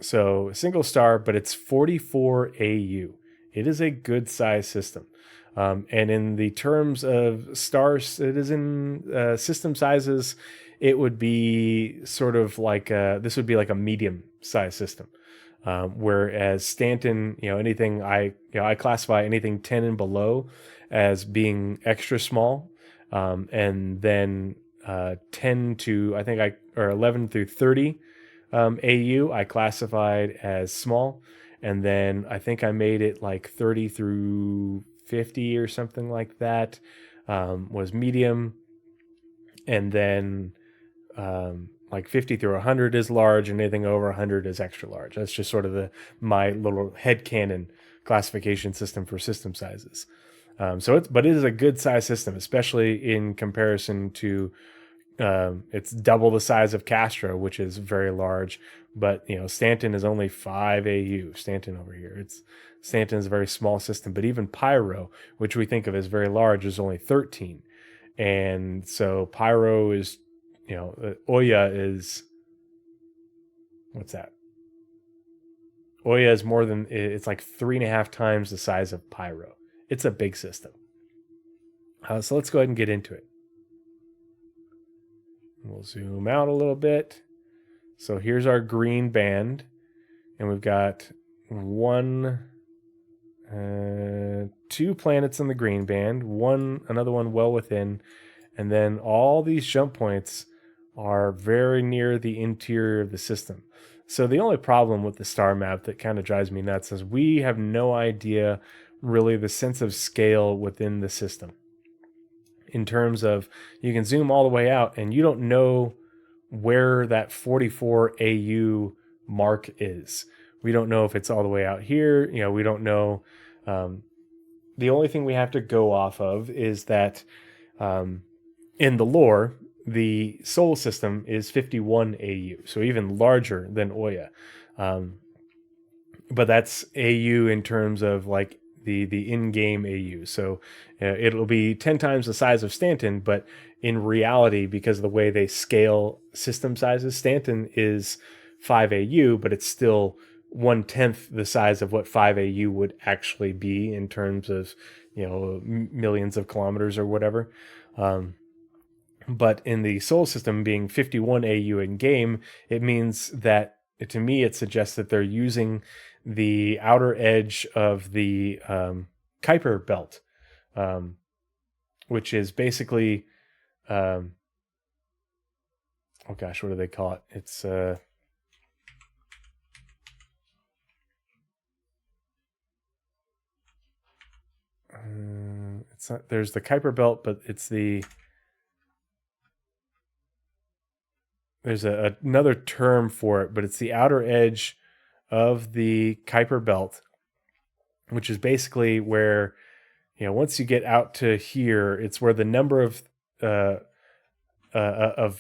So single star, but it's 44 AU. It is a good size system. And in the terms of star citizen system sizes, it would be sort of like this would be like a medium size system. Whereas Stanton, anything I classify anything 10 and below as being extra small, and then 10 to 11 through 30 AU I classified as small, and then I think I made it like 30 through 50 or something like that was medium, and then like 50 through 100 is large, and anything over 100 is extra large. That's just sort of my little headcanon classification system for system sizes. But it is a good size system, especially in comparison to It's double the size of Castro, which is very large. But Stanton is only 5 AU. Stanton over here, Stanton is a very small system. But even Pyro, which we think of as very large, is only 13. And so Pyro is, Oya is, what's that? Oya is more than, it's like 3.5 times the size of Pyro. It's a big system. So let's go ahead and get into it. We'll zoom out a little bit. So here's our green band, and we've got two planets in the green band, another one well within, and then all these jump points are very near the interior of the system. So the only problem with the star map that kind of drives me nuts is we have no idea really the sense of scale within the system. In terms of, you can zoom all the way out and you don't know where that 44 AU mark is. We don't know if it's all the way out here. We don't know. The only thing we have to go off of is that in the lore, the Sol system is 51 AU, so even larger than Oya. But that's AU in terms of like the in-game AU. So it'll be 10 times the size of Stanton, but in reality, because of the way they scale system sizes, Stanton is 5 AU, but it's still 1/10 the size of what 5 AU would actually be in terms of, millions of kilometers or whatever. But in the Sol system being 51 AU in game, it means that, to me, it suggests that they're using the outer edge of the Kuiper belt, which is basically, oh gosh, what do they call it? It's not. There's the Kuiper belt, but it's there's another term for it, but it's the outer edge of the Kuiper belt, which is basically where, once you get out to here, it's where the number of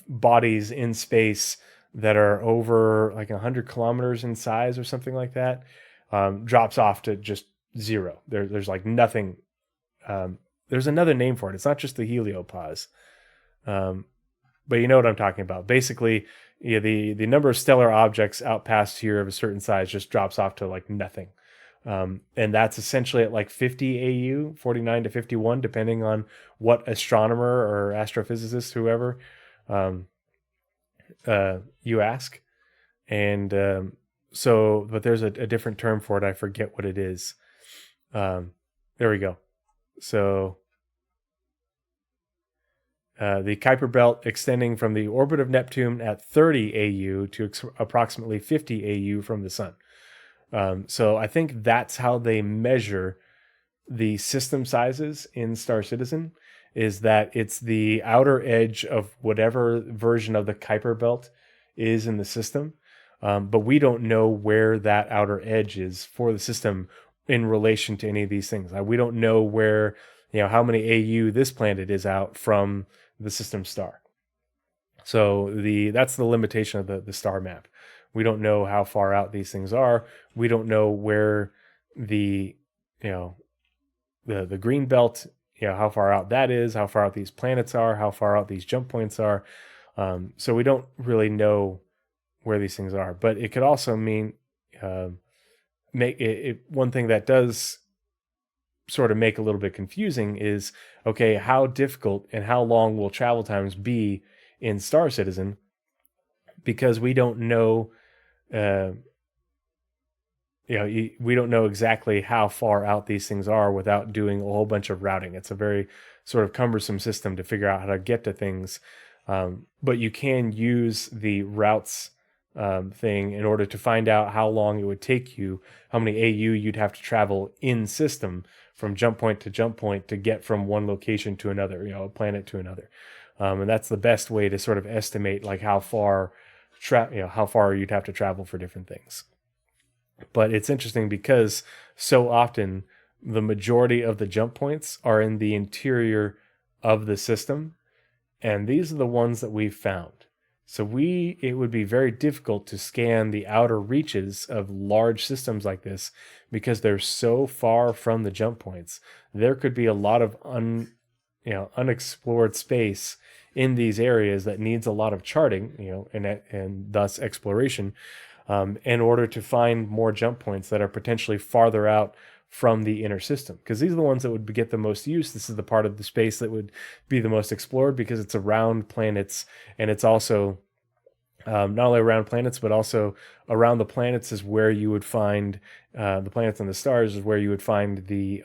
bodies in space that are over like 100 kilometers in size or something like that drops off to just zero. There's like nothing. There's another name for it. It's not just the heliopause. But you know what I'm talking about. Basically, the number of stellar objects out past here of a certain size just drops off to like nothing. And that's essentially at like 50 AU, 49 to 51, depending on what astronomer or astrophysicist, whoever you ask. And but there's a different term for it. I forget what it is. There we go. So the Kuiper belt extending from the orbit of Neptune at 30 AU to approximately 50 AU from the sun. So I think that's how they measure the system sizes in Star Citizen, is that it's the outer edge of whatever version of the Kuiper belt is in the system. But we don't know where that outer edge is for the system in relation to any of these things. We don't know where, how many AU this planet is out from the system star. So that's the limitation of the star map. We don't know how far out these things are. We don't know where the green belt, how far out that is, how far out these planets are, how far out these jump points are. So we don't really know where these things are. But it could also mean one thing that does sort of make a little bit confusing is, okay, how difficult and how long will travel times be in Star Citizen? Because we don't know, we don't know exactly how far out these things are without doing a whole bunch of routing. It's a very sort of cumbersome system to figure out how to get to things. But you can use the routes thing in order to find out how long it would take you, how many AU you'd have to travel in system from jump point to get from one location to another, a planet to another. And that's the best way to sort of estimate like how far you'd have to travel for different things. But it's interesting because so often the majority of the jump points are in the interior of the system. And these are the ones that we've found. So it would be very difficult to scan the outer reaches of large systems like this because they're so far from the jump points. There could be a lot of unexplored space in these areas that needs a lot of charting, and thus exploration, in order to find more jump points that are potentially farther out from the inner system, because these are the ones that would get the most use. This is the part of the space that would be the most explored because it's around planets, and it's also not only around planets, but also around the planets is where you would find the planets and the stars is where you would find the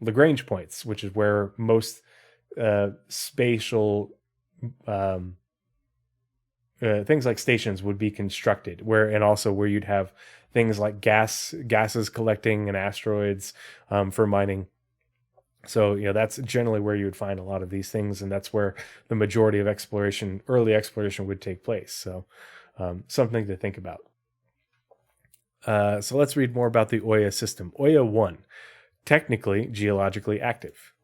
Lagrange points, which is where most spatial things like stations would be constructed, and also where you'd have things like gases collecting and asteroids for mining. So that's generally where you would find a lot of these things, and that's where the majority of early exploration would take place. So something to think about. So let's read more about the Oya system. Oya 1, technically geologically active.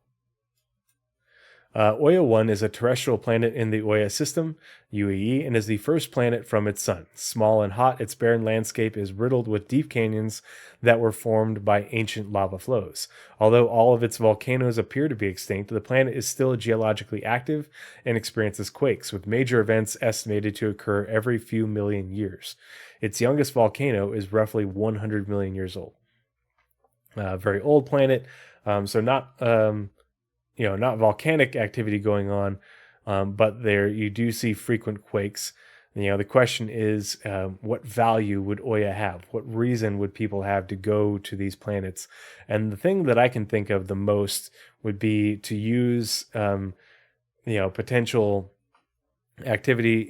Oya 1 is a terrestrial planet in the Oya system, UAE, and is the first planet from its sun. Small and hot, its barren landscape is riddled with deep canyons that were formed by ancient lava flows. Although all of its volcanoes appear to be extinct, the planet is still geologically active and experiences quakes, with major events estimated to occur every few million years. Its youngest volcano is roughly 100 million years old. Very old planet, so not volcanic activity going on, but there you do see frequent quakes. The question is, what value would Oya have? What reason would people have to go to these planets? And the thing that I can think of the most would be to use, potential activity,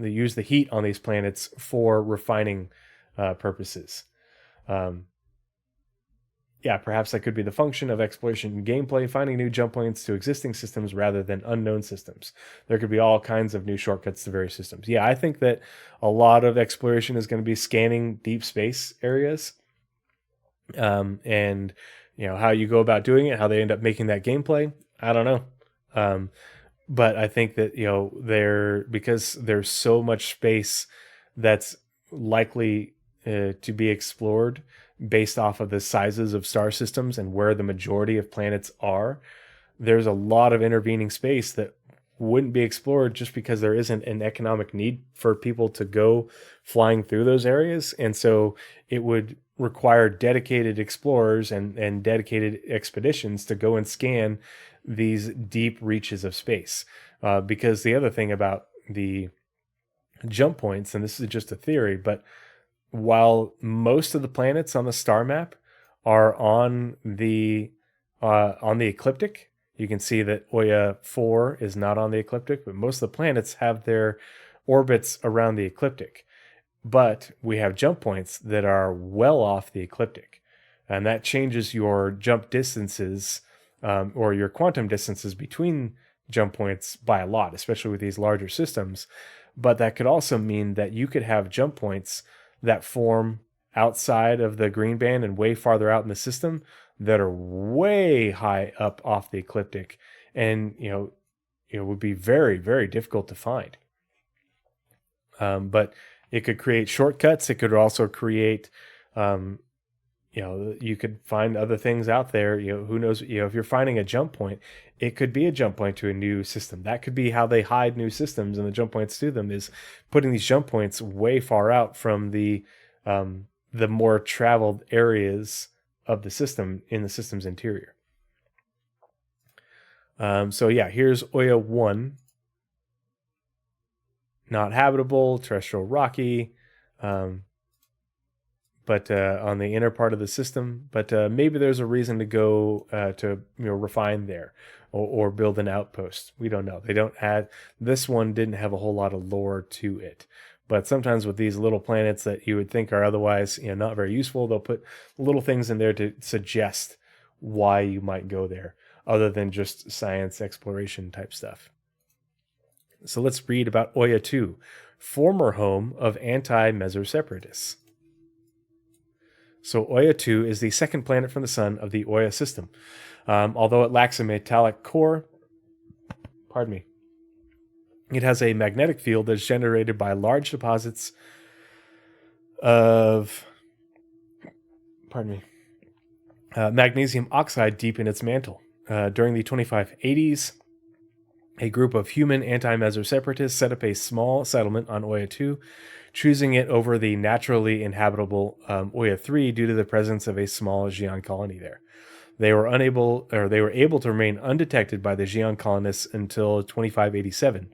use the heat on these planets for refining purposes. Perhaps that could be the function of exploration and gameplay, finding new jump points to existing systems rather than unknown systems. There could be all kinds of new shortcuts to various systems. Yeah, I think that a lot of exploration is going to be scanning deep space areas. And how you go about doing it, how they end up making that gameplay, I don't know. But I think that because there's so much space that's likely to be explored based off of the sizes of star systems and where the majority of planets are, there's a lot of intervening space that wouldn't be explored just because there isn't an economic need for people to go flying through those areas. And so it would require dedicated explorers and dedicated expeditions to go and scan these deep reaches of space. Because the other thing about the jump points, and this is just a theory, but while most of the planets on the star map are on the ecliptic, you can see that Oya 4 is not on the ecliptic, but most of the planets have their orbits around the ecliptic. But we have jump points that are well off the ecliptic, and that changes your jump distances or your quantum distances between jump points by a lot, especially with these larger systems. But that could also mean that you could have jump points that form outside of the green band and way farther out in the system that are way high up off the ecliptic, and it would be very, very difficult to find. But it could create shortcuts. It could also create, you could find other things out there. Who knows? If you're finding a jump point, it could be a jump point to a new system. That could be how they hide new systems and the jump points to them, is putting these jump points way far out from the more traveled areas of the system in the system's interior. Here's Oya 1. Not habitable, terrestrial rocky, but on the inner part of the system. But maybe there's a reason to go to refine there or build an outpost. We don't know. This one didn't have a whole lot of lore to it. But sometimes with these little planets that you would think are otherwise not very useful, they'll put little things in there to suggest why you might go there, other than just science exploration type stuff. So let's read about Oya 2, former home of anti-mesoseparatists. So Oya 2 is the second planet from the sun of the Oya system. Although it lacks a metallic core, It has a magnetic field that's generated by large deposits of, magnesium oxide deep in its mantle. During the 2580s, a group of human anti-Messer separatists set up a small settlement on Oya 2, choosing it over the naturally inhabitable Oya 3 due to the presence of a small Xi'an colony there. They were able to remain undetected by the Xi'an colonists until 2587,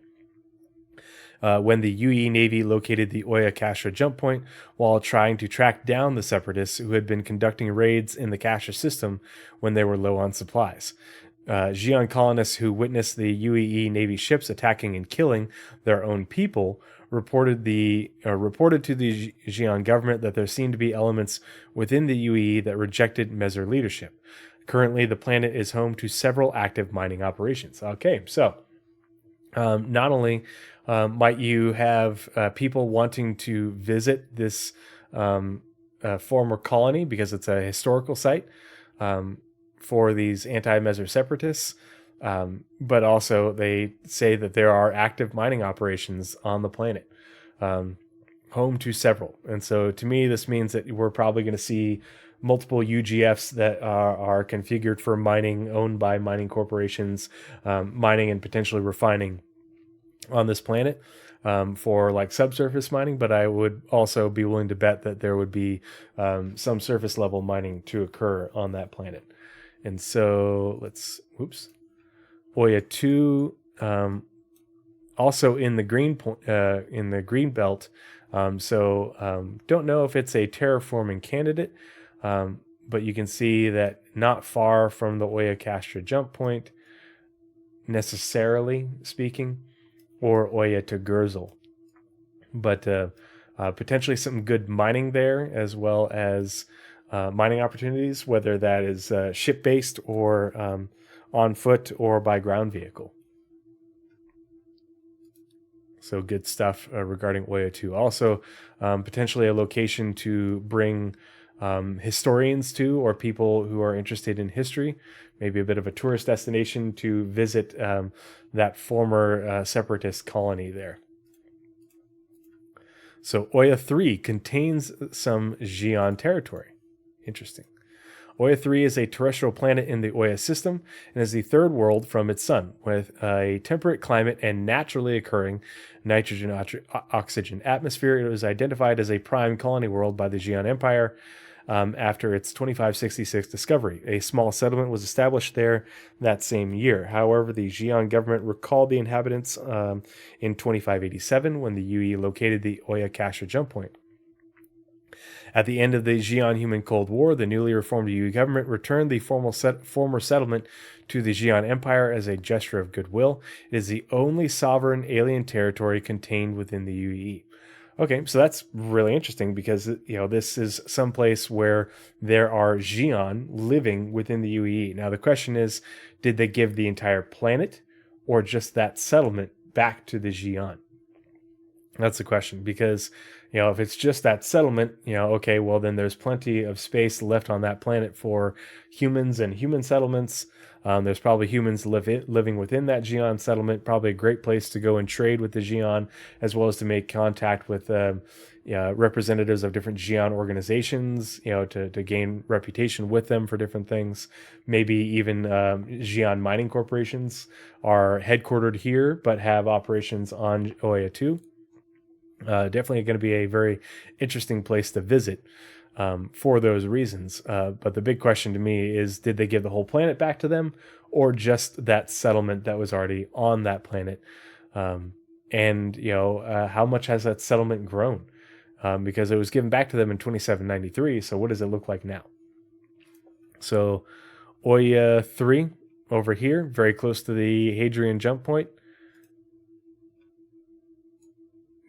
when the UE Navy located the Oya Kasha jump point while trying to track down the separatists who had been conducting raids in the Kasha system when they were low on supplies. Xi'an colonists who witnessed the UAE Navy ships attacking and killing their own people reported to the Xi'an government that there seemed to be elements within the UAE that rejected Messer leadership. Currently, the planet is home to several active mining operations. Okay, so not only might you have people wanting to visit this former colony because it's a historical site for these anti-Messer separatists, but also they say that there are active mining operations on the planet, home to several. And so to me, this means that we're probably going to see multiple UGFs that are configured for mining, owned by mining corporations, mining and potentially refining on this planet for like subsurface mining. But I would also be willing to bet that there would be some surface level mining to occur on that planet. And so Oya 2, also in the green belt. Don't know if it's a terraforming candidate, but you can see that not far from the Oya Kasha jump point, necessarily speaking, or Oya to Gurzel. But potentially some good mining there, as well as mining opportunities, whether that is ship-based or on foot or by ground vehicle. So good stuff regarding Oya 2. Also, potentially a location to bring historians to, or people who are interested in history. Maybe a bit of a tourist destination to visit that former separatist colony there. So Oya 3 contains some Xi'an territory. Interesting. Oya 3 is a terrestrial planet in the Oya system and is the third world from its sun, with a temperate climate and naturally occurring nitrogen-oxygen atmosphere. It was identified as a prime colony world by the Xi'an Empire after its 2566 discovery. A small settlement was established there that same year. However, the Xi'an government recalled the inhabitants in 2587 when the UE located the Oya Kasha jump point. At the end of the Xi'an-Human Cold War, the newly reformed UE government returned the former settlement to the Xi'an Empire as a gesture of goodwill. It is the only sovereign alien territory contained within the UE. Okay, so that's really interesting because this is someplace where there are Xi'an living within the UE. Now the question is, did they give the entire planet or just that settlement back to the Xi'an? That's the question, because if it's just that settlement, okay, well then there's plenty of space left on that planet for humans and human settlements. There's probably humans living within that Xi'an settlement. Probably a great place to go and trade with the Xi'an, as well as to make contact with representatives of different Xi'an organizations, to gain reputation with them for different things. Maybe even Xi'an mining corporations are headquartered here, but have operations on Oya 2. Definitely going to be a very interesting place to visit for those reasons. But the big question to me is, did they give the whole planet back to them, or just that settlement that was already on that planet? And how much has that settlement grown? Because it was given back to them in 2793. So what does it look like now? So Oya 3 over here, very close to the Hadrian jump point.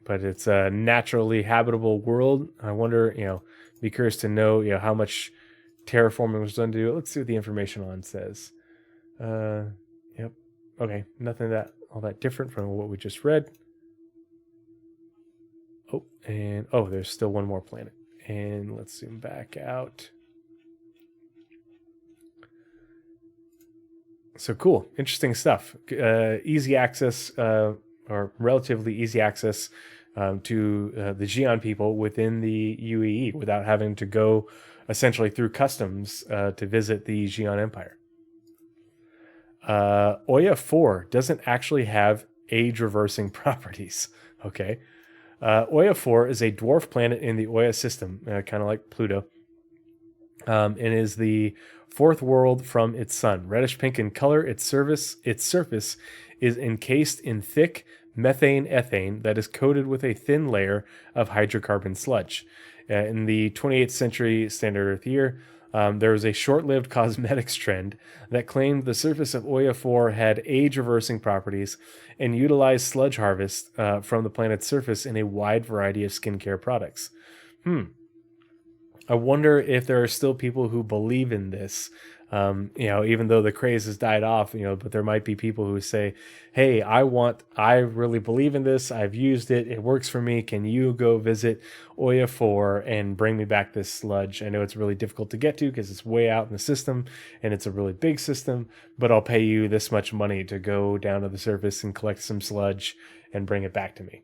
But it's a naturally habitable world. I wonder, be curious to know, how much terraforming was done to do it. Let's see what the information on says. Yep. Okay. Nothing all that different from what we just read. There's still one more planet. And let's zoom back out. So cool. Interesting stuff. Easy access, or relatively easy access to the Xi'an people within the UEE without having to go essentially through customs to visit the Xi'an Empire. Oya 4 doesn't actually have age reversing properties. Okay. Oya 4 is a dwarf planet in the Oya system, kind of like Pluto, and is the fourth world from its sun. Reddish pink in color, its surface is encased in thick methane ethane that is coated with a thin layer of hydrocarbon sludge. In the 28th century standard Earth year, there was a short-lived cosmetics trend that claimed the surface of Oya 4 had age-reversing properties and utilized sludge harvest from the planet's surface in a wide variety of skincare products. I wonder if there are still people who believe in this, even though the craze has died off, but there might be people who say, hey, I really believe in this. I've used it. It works for me. Can you go visit Oya 4 and bring me back this sludge? I know it's really difficult to get to because it's way out in the system and it's a really big system, but I'll pay you this much money to go down to the surface and collect some sludge and bring it back to me.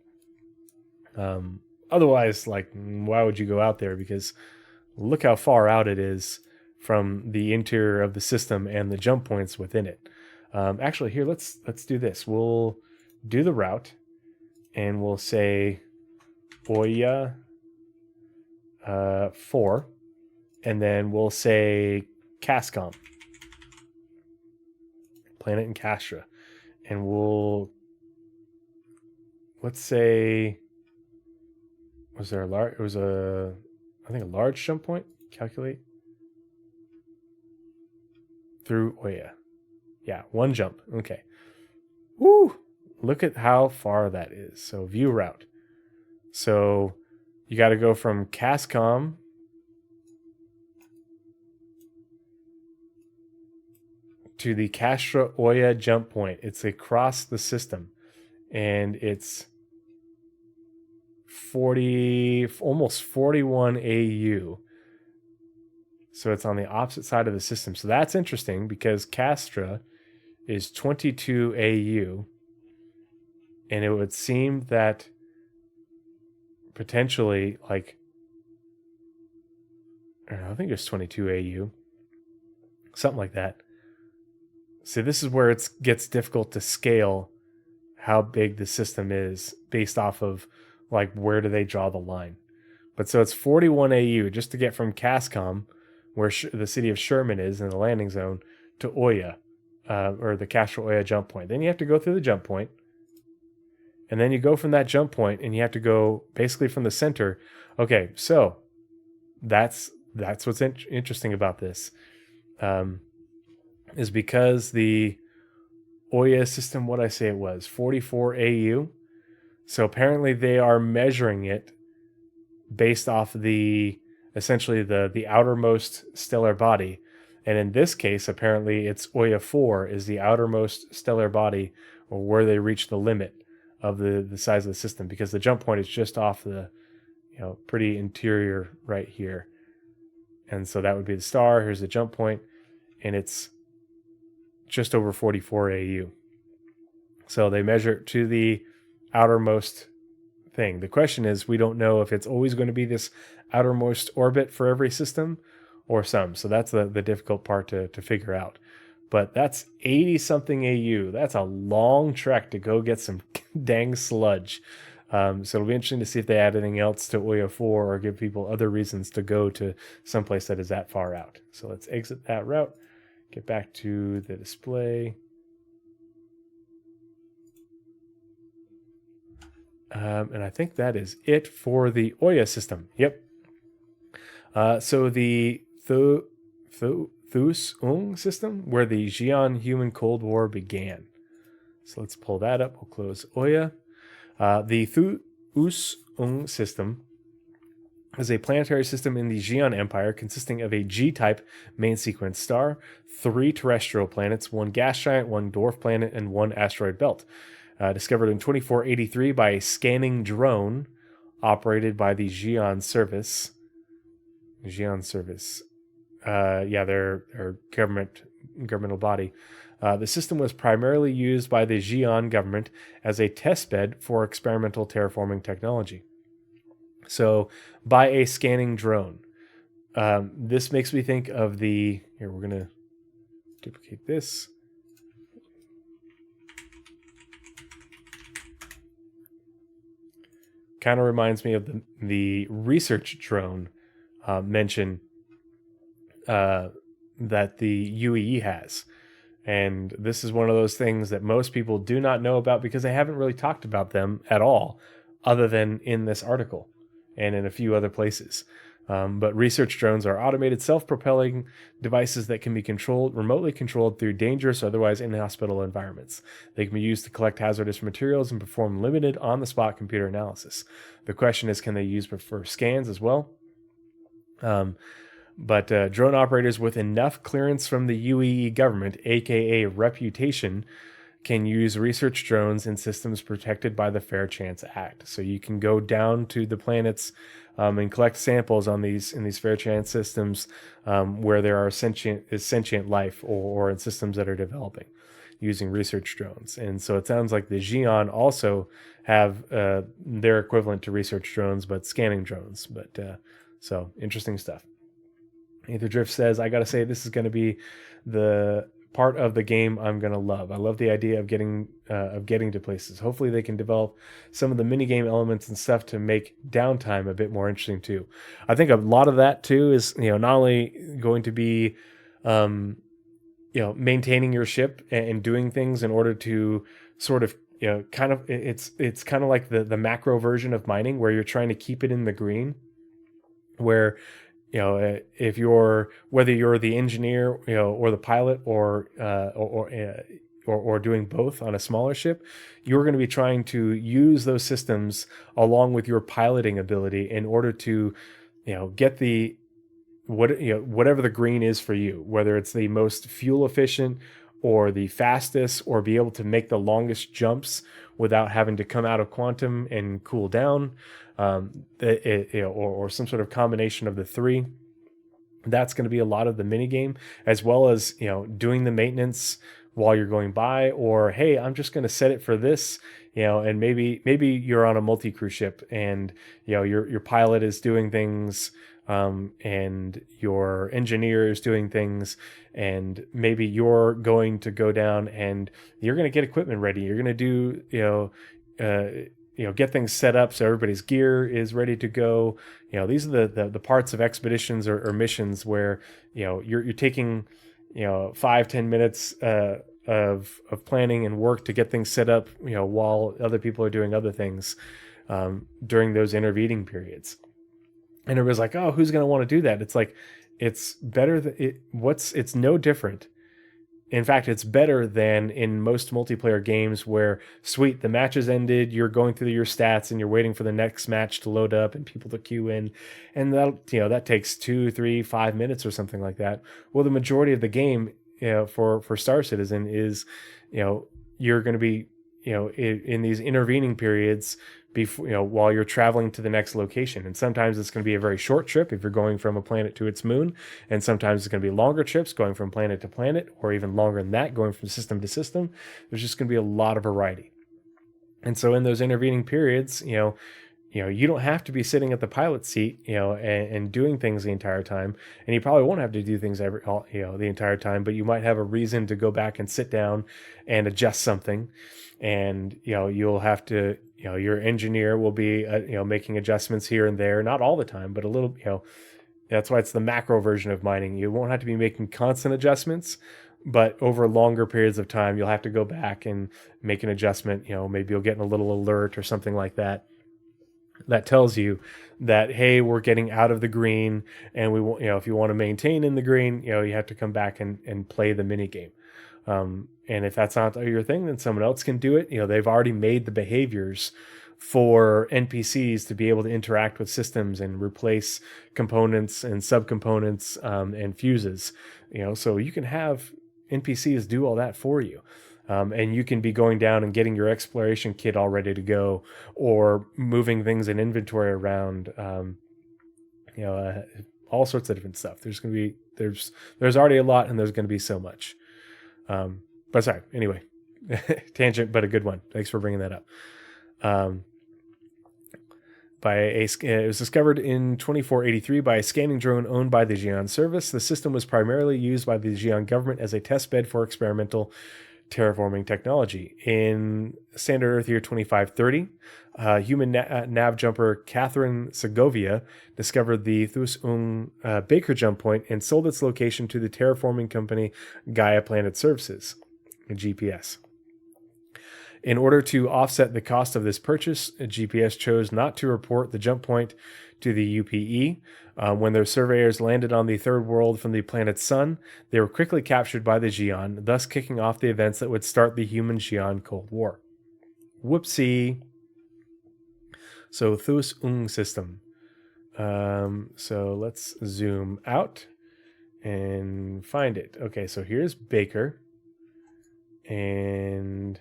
Otherwise, why would you go out there? Because look how far out it is from the interior of the system and the jump points within it. Actually, here, let's do this. We'll do the route, and we'll say Oya 4, and then we'll say Cascom, planet in Castra, and let's say, was there a large? It was I think a large jump point. Calculate through Oya. Yeah, one jump. Okay. Woo! Look at how far that is. So view route. So you got to go from Cascom to the Castra Oya jump point. It's across the system, and it's almost 41 AU. So it's on the opposite side of the system. So that's interesting because Castra is 22 AU, and it would seem that potentially, I think it's 22 AU, something like that. So this is where it gets difficult to scale how big the system is based off of where do they draw the line. But so it's 41 AU just to get from Cascom, where the city of Sherman is in the landing zone, to Oya, or the Castra Oya jump point. Then you have to go through the jump point, and then you go from that jump point, and you have to go basically from the center. Okay, so that's what's interesting about this, is because the Oya system, what I say it was, 44 AU. So apparently they are measuring it based off essentially the outermost stellar body. And in this case, apparently it's Oya 4 is the outermost stellar body, or where they reach the limit of the size of the system, because the jump point is just off the pretty interior right here. And so that would be the star. Here's the jump point, and it's just over 44 AU. So they measure it to the outermost thing. The question is, we don't know if it's always going to be this outermost orbit for every system or some. So that's the difficult part to figure out. But that's 80 something AU. That's a long trek to go get some dang sludge. So it'll be interesting to see if they add anything else to Oya 4 or give people other reasons to go to someplace that is that far out. So let's exit that route, get back to the display. And I think that is it for the Oya system. Yep. So the Thus-Ung system, where the Xi'an Human Cold War began. So let's pull that up. We'll close Oya. The Thus-Ung system is a planetary system in the Xi'an Empire consisting of a G-type main sequence star, 3 terrestrial planets, 1 gas giant, 1 dwarf planet, and 1 asteroid belt. Discovered in 2483 by a scanning drone operated by the Xi'an Service. They're governmental body. The system was primarily used by the Xi'an government as a testbed for experimental terraforming technology. So, by a scanning drone. This makes me think of the. Here, we're going to duplicate this. Kind of reminds me of the research drone mention that the UEE has. And this is one of those things that most people do not know about because they haven't really talked about them at all, other than in this article and in a few other places. But research drones are automated, self-propelling devices that can be remotely controlled through dangerous or otherwise inhospitable environments. They can be used to collect hazardous materials and perform limited on-the-spot computer analysis. The question is, can they use for scans as well? But drone operators with enough clearance from the UEE government, aka reputation, can use research drones in systems protected by the Fair Chance Act. So you can go down to the planets and collect samples on these fair chance systems where there are sentient life or in systems that are developing using research drones. And so it sounds like the Xi'an also have their equivalent to research drones, but scanning drones. But so interesting stuff. Ether Drift says, I got to say, this is going to be the part of the game I'm going to love. I love the idea of getting to places. Hopefully they can develop some of the minigame elements and stuff to make downtime a bit more interesting too. I think a lot of that too is, not only going to be, maintaining your ship and doing things in order to sort of, it's kind of like the macro version of mining where you're trying to keep it in the green, where if whether you're the engineer, or the pilot, or doing both on a smaller ship, you're going to be trying to use those systems along with your piloting ability in order to, get whatever the green is for you, whether it's the most fuel efficient or the fastest, or be able to make the longest jumps without having to come out of quantum and cool down. Or some sort of combination of the three. That's going to be a lot of the mini game, as well as doing the maintenance while you're going by, or hey, I'm just going to set it for this, and maybe you're on a multi-crew ship and your pilot is doing things, and your engineer is doing things, and maybe you're going to go down and you're going to get equipment ready. You're going to do get things set up so everybody's gear is ready to go. These are the parts of expeditions or missions where you're taking 5-10 minutes of planning and work to get things set up while other people are doing other things during those intervening periods. And it was like, oh, who's going to want to do that? It's like, it's better it's no different. In fact, it's better than in most multiplayer games where, sweet, the match has ended, you're going through your stats and you're waiting for the next match to load up and people to queue in. And that takes 2, 3, 5 minutes or something like that. Well, the majority of the game, for Star Citizen is, you're going to be, in these intervening periods before, while you're traveling to the next location. And sometimes it's going to be a very short trip if you're going from a planet to its moon. And sometimes it's going to be longer trips going from planet to planet, or even longer than that, going from system to system. There's just going to be a lot of variety. And so in those intervening periods, you don't have to be sitting at the pilot seat, and doing things the entire time. And you probably won't have to do things the entire time, but you might have a reason to go back and sit down and adjust something. And, you'll have to, your engineer will be, making adjustments here and there, not all the time, but a little, that's why it's the macro version of mining. You won't have to be making constant adjustments, but over longer periods of time, you'll have to go back and make an adjustment. Maybe you'll get a little alert or something like that. That tells you that, hey, we're getting out of the green, and we want, if you want to maintain in the green, you have to come back and play the mini game. And if that's not your thing, then someone else can do it. They've already made the behaviors for NPCs to be able to interact with systems and replace components and subcomponents, and fuses. So you can have NPCs do all that for you. And you can be going down and getting your exploration kit all ready to go, or moving things in inventory around, all sorts of different stuff. There's already a lot, and there's going to be so much. But sorry, anyway, tangent, but a good one. Thanks for bringing that up. It was discovered in 2483 by a scanning drone owned by the Xi'an service. The system was primarily used by the Xi'an government as a test bed for experimental terraforming technology. In Standard Earth Year 2530, human nav jumper Catherine Segovia discovered the Thus-Ung Baker jump point and sold its location to the terraforming company Gaia Planet Services, GPS. In order to offset the cost of this purchase, GPS chose not to report the jump point to the UPE. When their surveyors landed on the third world from the planet Sun, they were quickly captured by the Xi'an, thus kicking off the events that would start the human-Xi'an Cold War. Whoopsie. So, Thus-Ung system. So let's zoom out and find it. Okay, so here's Baker. And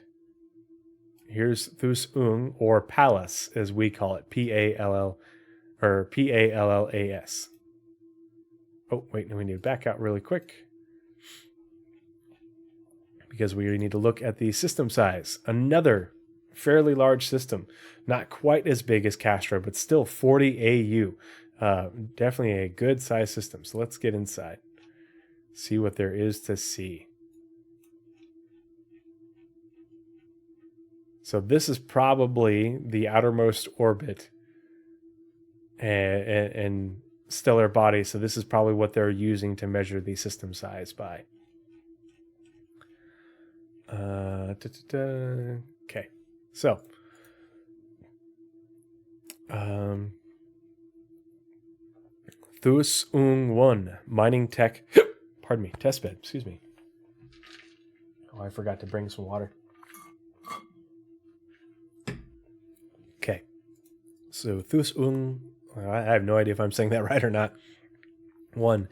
here's Thus-Ung, or Pallas, as we call it, P-A-L-L, or P-A-L-L-A-S. Oh, wait, no, we need to back out really quick because we need to look at the system size. Another fairly large system, not quite as big as Castro, but still 40 AU. Definitely a good size system. So let's get inside, see what there is to see. So this is probably the outermost orbit and stellar body. So this is probably what they're using to measure the system size by. Okay, so Thus-Ung 1 mining tech. Pardon me, testbed. Excuse me. Oh, I forgot to bring some water. Okay, so Thus-Ung, I have no idea if I'm saying that right or not. 1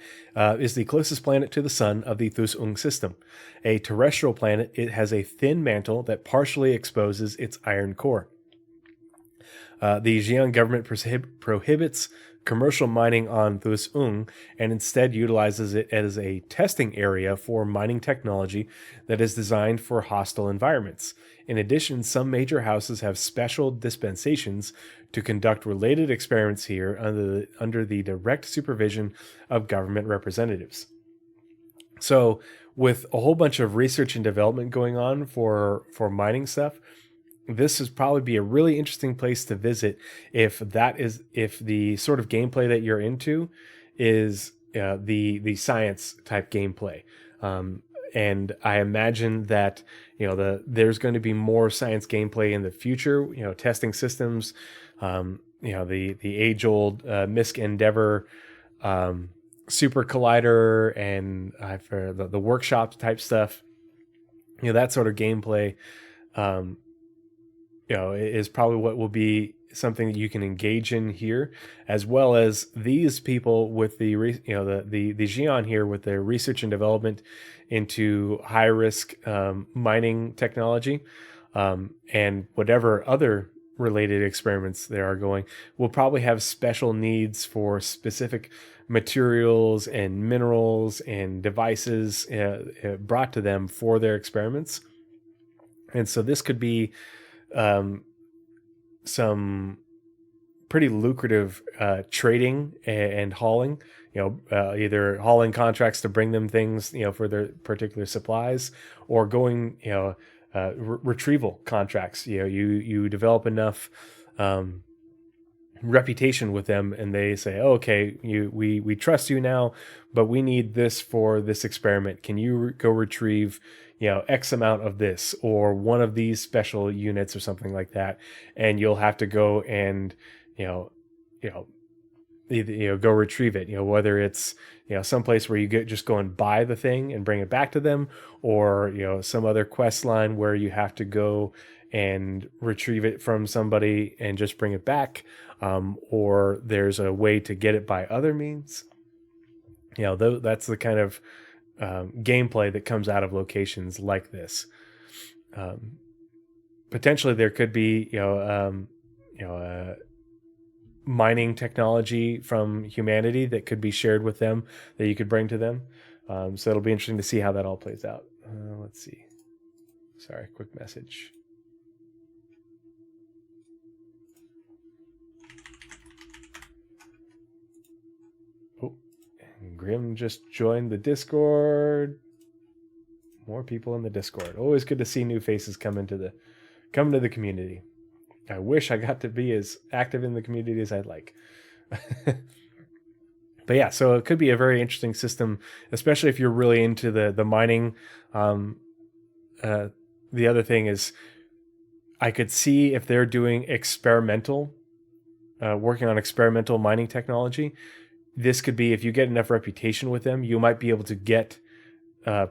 is the closest planet to the sun of the Thus-Ung system. A terrestrial planet, it has a thin mantle that partially exposes its iron core. The Xi'an government prohibits commercial mining on Thus-Ung and instead utilizes it as a testing area for mining technology that is designed for hostile environments. In addition, some major houses have special dispensations to conduct related experiments here under the direct supervision of government representatives. So, with a whole bunch of research and development going on for mining stuff, this would probably be a really interesting place to visit if the sort of gameplay that you're into is the science type gameplay. And I imagine that there's going to be more science gameplay in the future. Testing systems. The age-old MISC Endeavor super collider and for the workshop type stuff. That sort of gameplay. Is probably what will be something that you can engage in here, as well as these people with the Xi'an here with their research and development into high risk mining technology, and whatever other related experiments there are going, will probably have special needs for specific materials and minerals and devices brought to them for their experiments. And so this could be some pretty lucrative trading and hauling, either hauling contracts to bring them things, for their particular supplies, or going, retrieval contracts. You develop enough reputation with them and they say, oh, okay, we trust you now, but we need this for this experiment. Can you go retrieve X amount of this or one of these special units or something like that? And you'll have to go and go retrieve it, whether it's someplace where you just go and buy the thing and bring it back to them, or some other quest line where you have to go and retrieve it from somebody and just bring it back, or there's a way to get it by other means. That's the kind of gameplay that comes out of locations like this. Potentially there could be mining technology from humanity that could be shared with them that you could bring to them. So it'll be interesting to see how that all plays out. Let's see. Sorry, quick message. Oh, and Grim just joined the Discord. More people in the Discord. Always good to see new faces come to the community. I wish I got to be as active in the community as I'd like. But yeah, so it could be a very interesting system, especially if you're really into the mining. The other thing is, I could see if they're doing working on experimental mining technology. This could be, if you get enough reputation with them, you might be able to get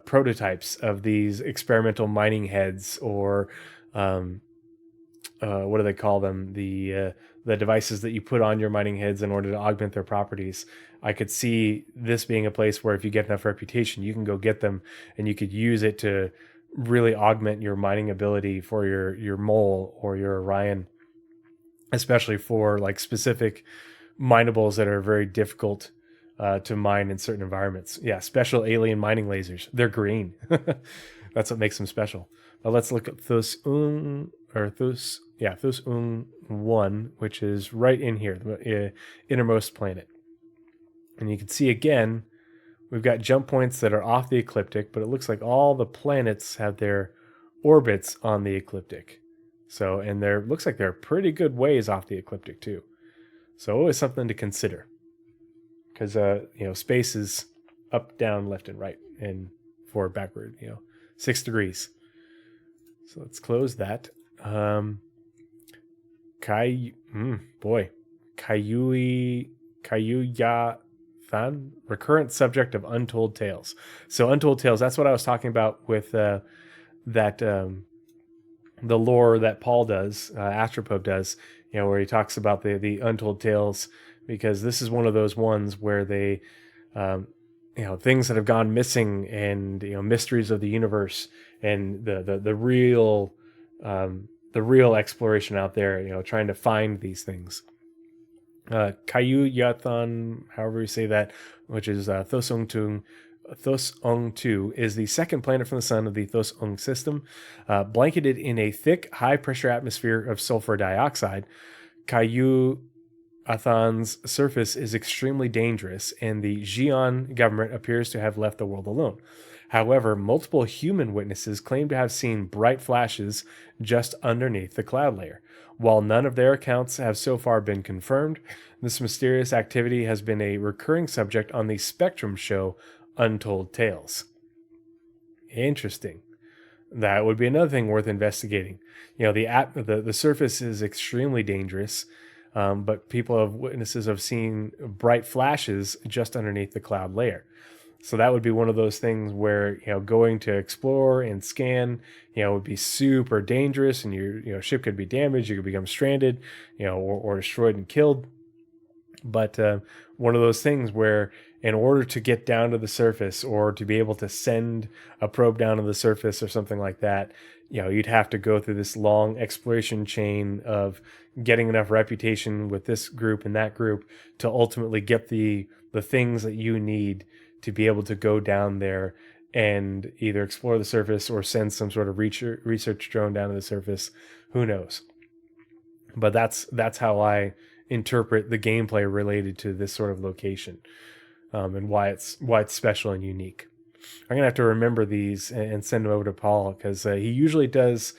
prototypes of these experimental mining heads, or what do they call them? The devices that you put on your mining heads in order to augment their properties. I could see this being a place where if you get enough reputation, you can go get them and you could use it to really augment your mining ability for your mole or your Orion, especially for like specific minables that are very difficult to mine in certain environments. Yeah, special alien mining lasers. They're green. That's what makes them special. But let's look at Thos 1, which is right in here, the innermost planet. And you can see again, we've got jump points that are off the ecliptic, but it looks like all the planets have their orbits on the ecliptic. So, and looks like they're pretty good ways off the ecliptic too. So always something to consider, because space is up, down, left, and right, and forward, backward. 6 degrees. So let's close that. Kayuyathan, recurrent subject of Untold Tales. So Untold Tales, that's what I was talking about with the lore that Paul does, Astropub does, where he talks about the Untold Tales, because this is one of those ones where they, things that have gone missing, and mysteries of the universe, and the real exploration out there, trying to find these things. Kayuyathan, however you say that, which is Thosong 2, is the second planet from the sun of the Thosong system. Blanketed in a thick, high-pressure atmosphere of sulfur dioxide, Kayuyathan's surface is extremely dangerous, and the Xi'an government appears to have left the world alone. However, multiple human witnesses claim to have seen bright flashes just underneath the cloud layer. While none of their accounts have so far been confirmed, this mysterious activity has been a recurring subject on the Spectrum show Untold Tales. Interesting. That would be another thing worth investigating. The surface is extremely dangerous, but witnesses have seen bright flashes just underneath the cloud layer. So that would be one of those things where, going to explore and scan, would be super dangerous, and your ship could be damaged, you could become stranded, or destroyed and killed. But one of those things where, in order to get down to the surface, or to be able to send a probe down to the surface or something like that, you'd have to go through this long exploration chain of getting enough reputation with this group and that group to ultimately get the things that you need to be able to go down there and either explore the surface or send some sort of research drone down to the surface. Who knows? But that's how I interpret the gameplay related to this sort of location, and why it's special and unique. I'm gonna have to remember these and send them over to Paul, because he usually does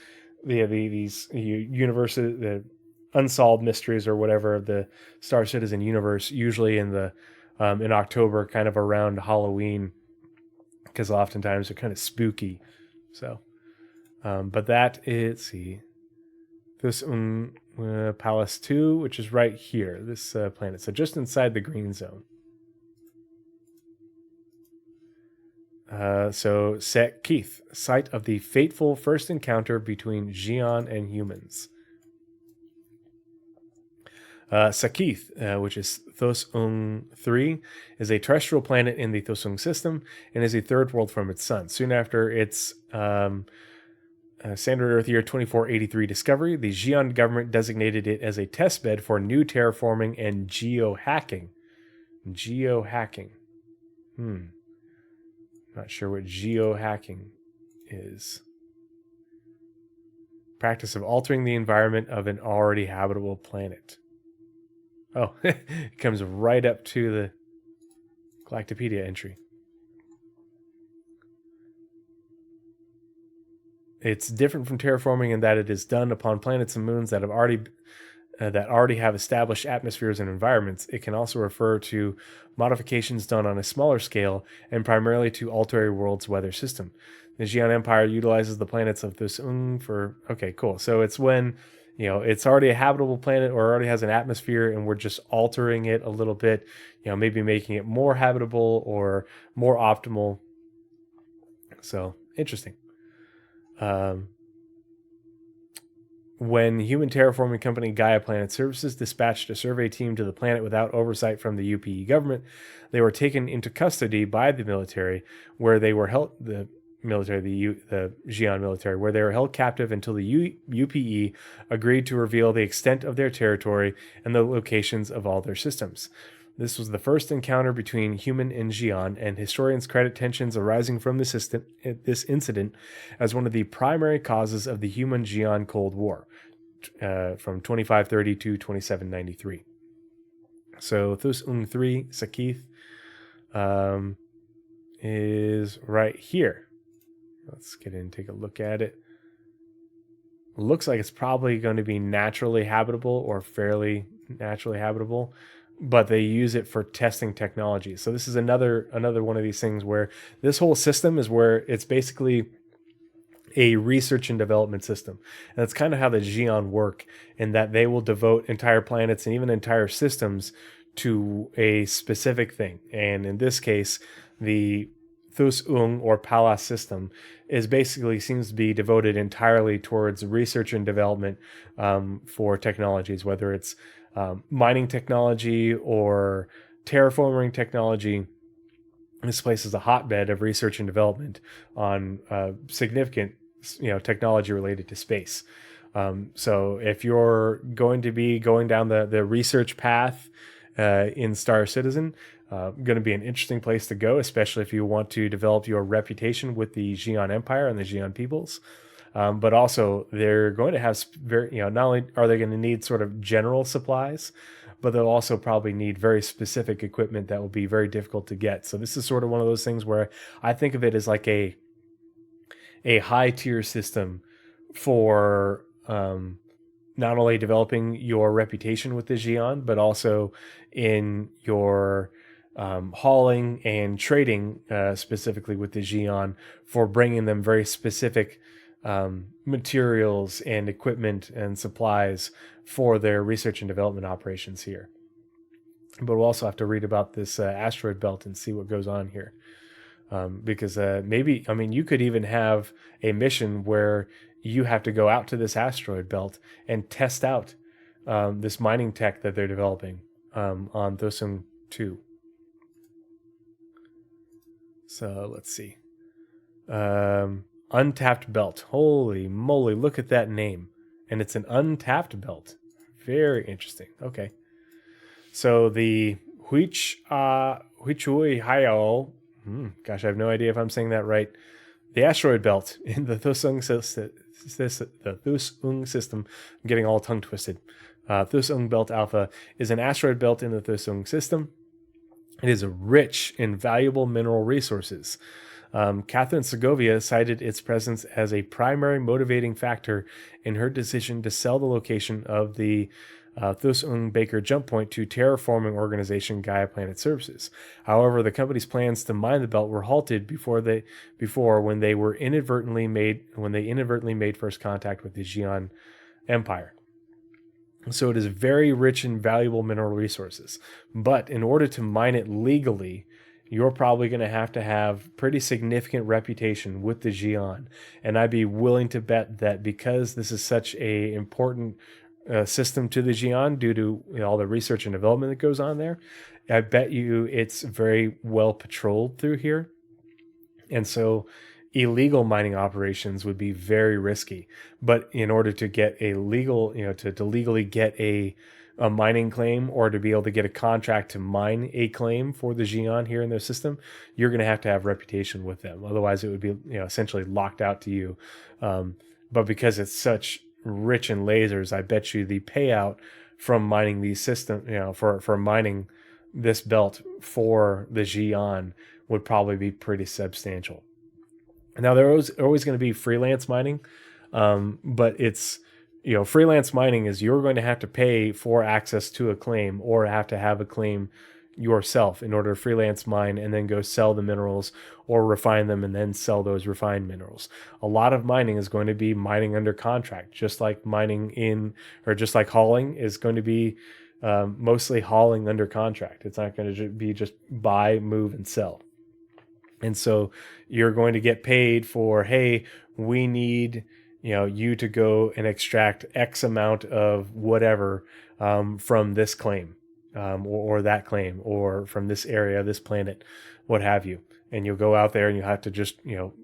these universes, the unsolved mysteries or whatever of the Star Citizen universe, usually in October, kind of around Halloween, because oftentimes they're kind of spooky. So, but that is this Palace 2, which is right here, this planet. So just inside the green zone. So Set Keith, site of the fateful first encounter between Xi'an and humans. Sakith, which is Thosong 3, is a terrestrial planet in the Thosong system and is a third world from its sun. Soon after its standard Earth year 2483 discovery, the Xi'an government designated it as a testbed for new terraforming and geohacking. Not sure what geohacking is. practice of altering the environment of an already habitable planet. Oh, it comes right up to the Galactapedia entry. It's different from terraforming in that it is done upon planets and moons that already have established atmospheres and environments. It can also refer to modifications done on a smaller scale and primarily to alter a world's weather system. The Xi'an Empire utilizes the planets of this for... Okay, cool. So it's when, it's already a habitable planet or already has an atmosphere and we're just altering it a little bit, maybe making it more habitable or more optimal. So, interesting. When human terraforming company Gaia Planet Services dispatched a survey team to the planet without oversight from the UPE government, they were taken into custody by the military, where they were held. The Xi'an military, where they were held captive until the UPE agreed to reveal the extent of their territory and the locations of all their systems. This was the first encounter between human and Xi'an, and historians credit tensions arising from this incident as one of the primary causes of the human-Xi'an Cold War from 2530 to 2793. So Thus Ung 3, Sakith, is right here. Let's get in and take a look at it. Looks like it's probably going to be naturally habitable or fairly naturally habitable, but they use it for testing technology. So this is another one of these things where this whole system is where it's basically a research and development system. And that's kind of how the Xi'an work, in that they will devote entire planets and even entire systems to a specific thing. And in this case, the Thus Ung or Palace system seems to be devoted entirely towards research and development for technologies, whether it's mining technology or terraforming technology. This place is a hotbed of research and development on significant, technology related to space. So if you're going to be going down the research path in Star Citizen, going to be an interesting place to go, especially if you want to develop your reputation with the Xi'an Empire and the Xi'an peoples. But also, they're going to have not only are they going to need sort of general supplies, but they'll also probably need very specific equipment that will be very difficult to get. So this is sort of one of those things where I think of it as like a high tier system for not only developing your reputation with the Xi'an, but also in your hauling and trading specifically with the Xi'an for bringing them very specific materials and equipment and supplies for their research and development operations here. But we'll also have to read about this asteroid belt and see what goes on here. Because you could even have a mission where you have to go out to this asteroid belt and test out this mining tech that they're developing on Thosung 2. So let's see. Untapped belt. Holy moly, look at that name. And it's an untapped belt. Very interesting. Okay. So the Huichui Hayao, gosh, I have no idea if I'm saying that right. The asteroid belt in the Thusung system, I'm getting all tongue twisted. Thusung Belt Alpha is an asteroid belt in the Thusung system. It is rich in valuable mineral resources. Catherine Segovia cited its presence as a primary motivating factor in her decision to sell the location of the Thusung Baker jump point to terraforming organization Gaia Planet Services. However, the company's plans to mine the belt were halted when they inadvertently made first contact with the Xi'an Empire. So it is very rich in valuable mineral resources. But in order to mine it legally, you're probably going to have pretty significant reputation with the Xi'an. And I'd be willing to bet that because this is such a important system to the Xi'an due to all the research and development that goes on there, I bet you it's very well patrolled through here. And so illegal mining operations would be very risky. But in order to get a legal, to legally get a mining claim or to be able to get a contract to mine a claim for the Xi'an here in their system, you're going to have reputation with them. Otherwise, it would be essentially locked out to you. But because it's such rich in lasers, I bet you the payout from mining these systems, for mining this belt for the Xi'an would probably be pretty substantial. Now, there is always going to be freelance mining, but it's, freelance mining is you're going to have to pay for access to a claim or have to have a claim yourself in order to freelance mine and then go sell the minerals or refine them and then sell those refined minerals. A lot of mining is going to be mining under contract, just like just like hauling is going to be mostly hauling under contract. It's not going to be just buy, move, and sell. And so you're going to get paid for, hey, we need you to go and extract X amount of whatever from this claim or that claim or from this area, this planet, what have you. And you'll go out there and you have to just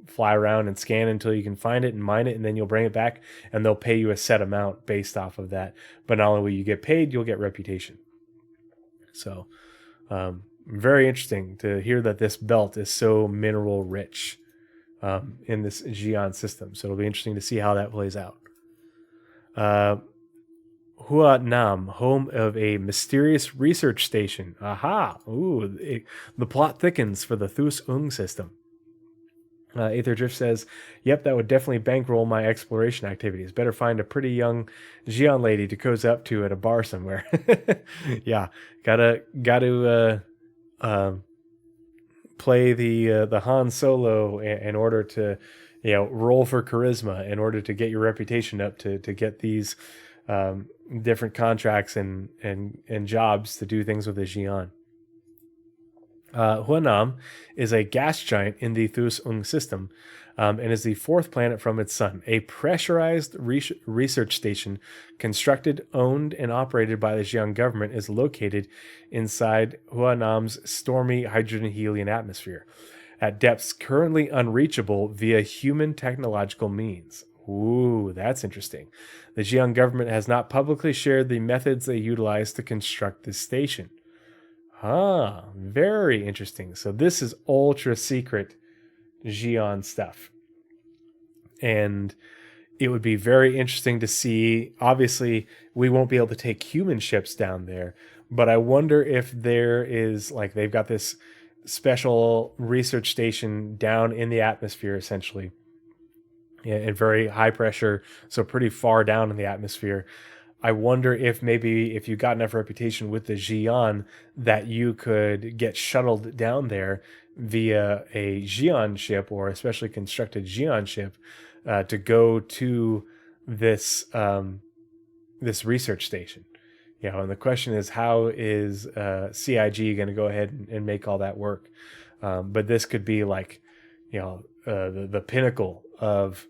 fly around and scan until you can find it and mine it, and then you'll bring it back and they'll pay you a set amount based off of that. But not only will you get paid, you'll get reputation. So very interesting to hear that this belt is so mineral rich in this Xi'an system. So it'll be interesting to see how that plays out. Hua Nam, home of a mysterious research station. Aha! Ooh, the plot thickens for the Thus Ung system. Aether Drift says, yep, that would definitely bankroll my exploration activities. Better find a pretty young Xi'an lady to cozy up to at a bar somewhere. Yeah, gotta play the Han Solo in order to roll for charisma in order to get your reputation up to get these different contracts and jobs to do things with the Xi'an. Huanam is a gas giant in the Thus Ung system and is the fourth planet from its sun. A pressurized research station constructed, owned, and operated by the Xi'an government is located inside Huanam's stormy hydrogen-helium atmosphere at depths currently unreachable via human technological means. Ooh, that's interesting. The Xi'an government has not publicly shared the methods they utilize to construct this station. Very interesting. So this is ultra secret Xi'an stuff. And it would be very interesting to see. Obviously, we won't be able to take human ships down there, but I wonder if there is, like, they've got this special research station down in the atmosphere, essentially, and very high pressure, so pretty far down in the atmosphere. I wonder if maybe if you got enough reputation with the Xi'an that you could get shuttled down there via a Xi'an ship or a specially constructed Xi'an ship to go to this this research station. And the question is, how is CIG going to go ahead and make all that work? But this could be like, the pinnacle of,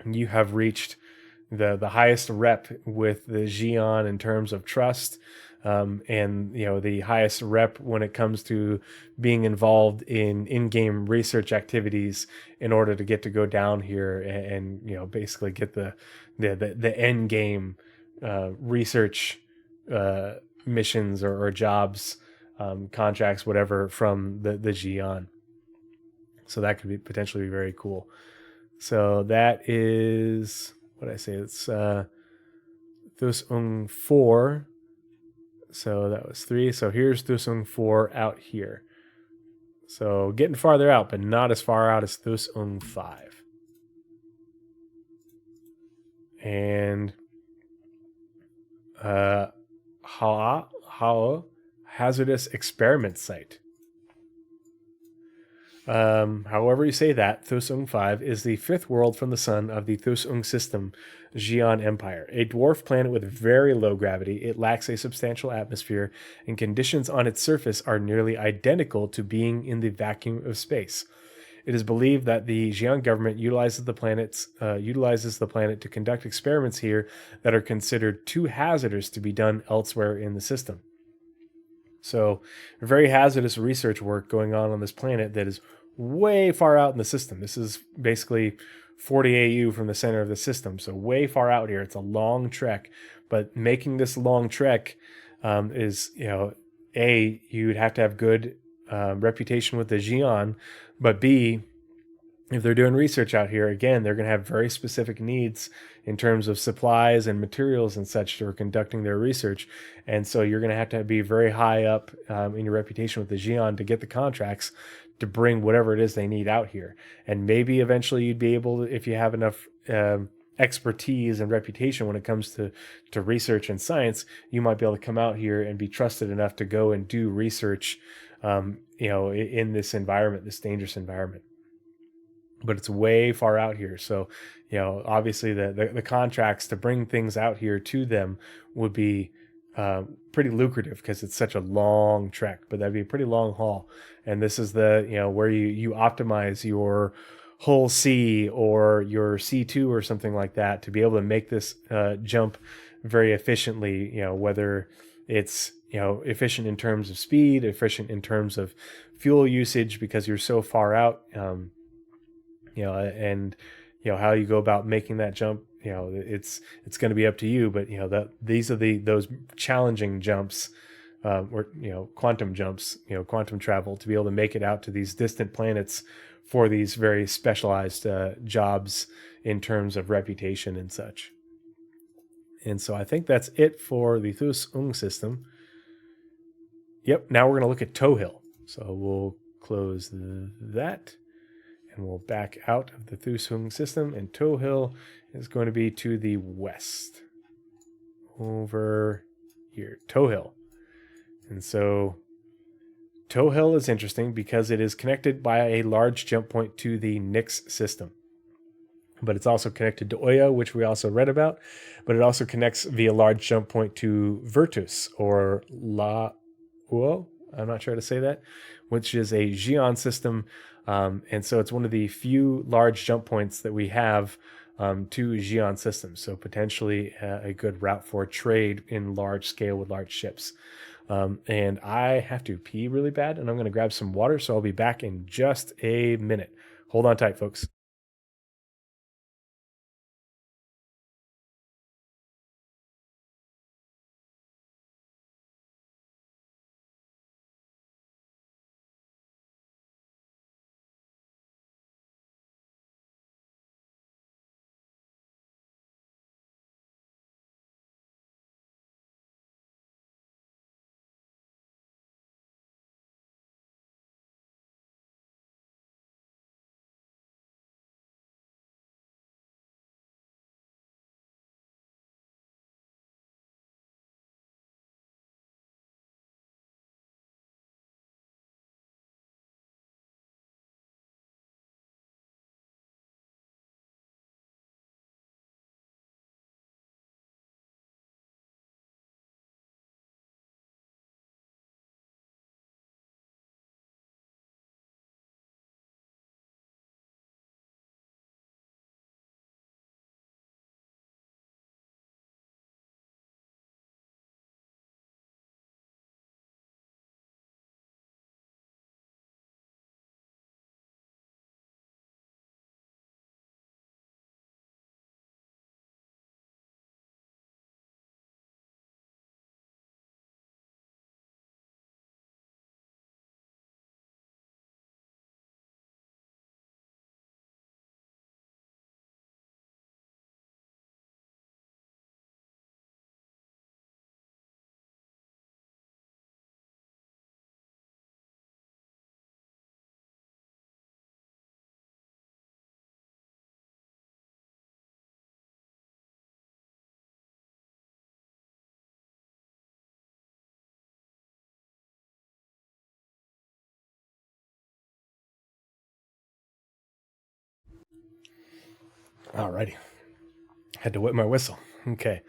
you have reached the highest rep with the Xi'an in terms of trust, and the highest rep when it comes to being involved in in-game research activities in order to get to go down here and basically get the end game research missions or jobs, contracts, whatever, from the Xi'an. So that could be potentially very cool. So that is, what did I say? It's Thus Ung 4. So that was 3. So here's Thus Ung 4 out here. So getting farther out, but not as far out as Thus Ung 5. And hazardous experiment site. However you say that, Thus Ung 5 is the fifth world from the sun of the Thus Ung system, Xi'an Empire. A dwarf planet with very low gravity, it lacks a substantial atmosphere, and conditions on its surface are nearly identical to being in the vacuum of space. It is believed that the Xi'an government utilizes the planet to conduct experiments here that are considered too hazardous to be done elsewhere in the system. So, very hazardous research work going on this planet that is way far out in the system. This is basically 40 AU from the center of the system, so way far out here. It's a long trek, but making this long trek is, you'd have to have good reputation with the Xi'an, but B, if they're doing research out here, again, they're going to have very specific needs in terms of supplies and materials and such for conducting their research. And so you're going to have be very high up in your reputation with the Xi'an to get the contracts to bring whatever it is they need out here. And maybe eventually you'd be able to, if you have enough expertise and reputation when it comes to research and science, you might be able to come out here and be trusted enough to go and do research, in this environment, this dangerous environment. But it's way far out here. So, obviously the contracts to bring things out here to them would be pretty lucrative because it's such a long trek, but that'd be a pretty long haul. And this is where you optimize your Hull C or your C2 or something like that to be able to make this jump very efficiently, whether it's, efficient in terms of speed, efficient in terms of fuel usage because you're so far out, and how you go about making that jump, it's going to be up to you. But these are those challenging jumps, or quantum jumps, quantum travel to be able to make it out to these distant planets for these very specialized jobs in terms of reputation and such. And so I think that's it for the Thus-Ung system. Yep, now we're going to look at Tohill. So we'll close that. And we'll back out of the Thus-Ung system, and Tohill is going to be to the west. Over here, Tohill. And so Tohill is interesting because it is connected by a large jump point to the Nix system. But it's also connected to Oya, which we also read about. But it also connects via large jump point to Virtus, or La Uo, I'm not sure how to say that, which is a Xi'an system. And so it's one of the few large jump points that we have to Xi'an systems. So potentially a good route for trade in large scale with large ships. And I have to pee really bad, and I'm going to grab some water. So I'll be back in just a minute. Hold on tight, folks. Alrighty. Had to wet my whistle. Okay.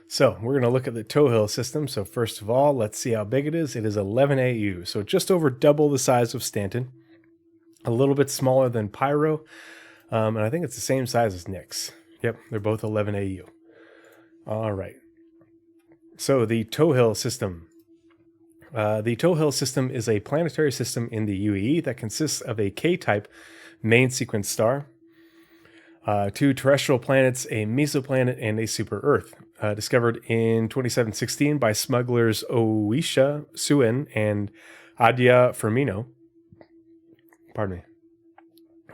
So we're going to look at the Tohill system. So first of all, let's see how big it is. It is 11 AU, so just over double the size of Stanton. A little bit smaller than Pyro, and I think it's the same size as Nix. Yep, they're both 11 AU. All right. So the Tohill system. The Tohill system is a planetary system in the UAE that consists of a K-type main sequence star, 2 terrestrial planets, a mesoplanet, and a super Earth. Discovered in 2716 by smugglers Oisha Suen and Adia Firmino. Pardon me.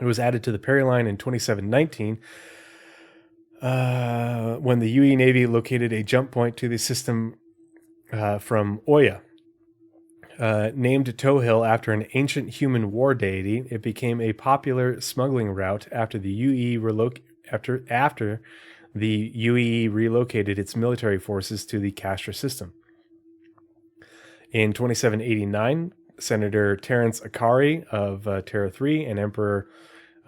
It was added to the Perry line in 2719 when the UE Navy located a jump point to the system from Oya. Named Tow Hill after an ancient human war deity, it became a popular smuggling route after the UAE relocated its military forces to the Castra system. In 2789, Senator Terence Akari of Terra 3 and Emperor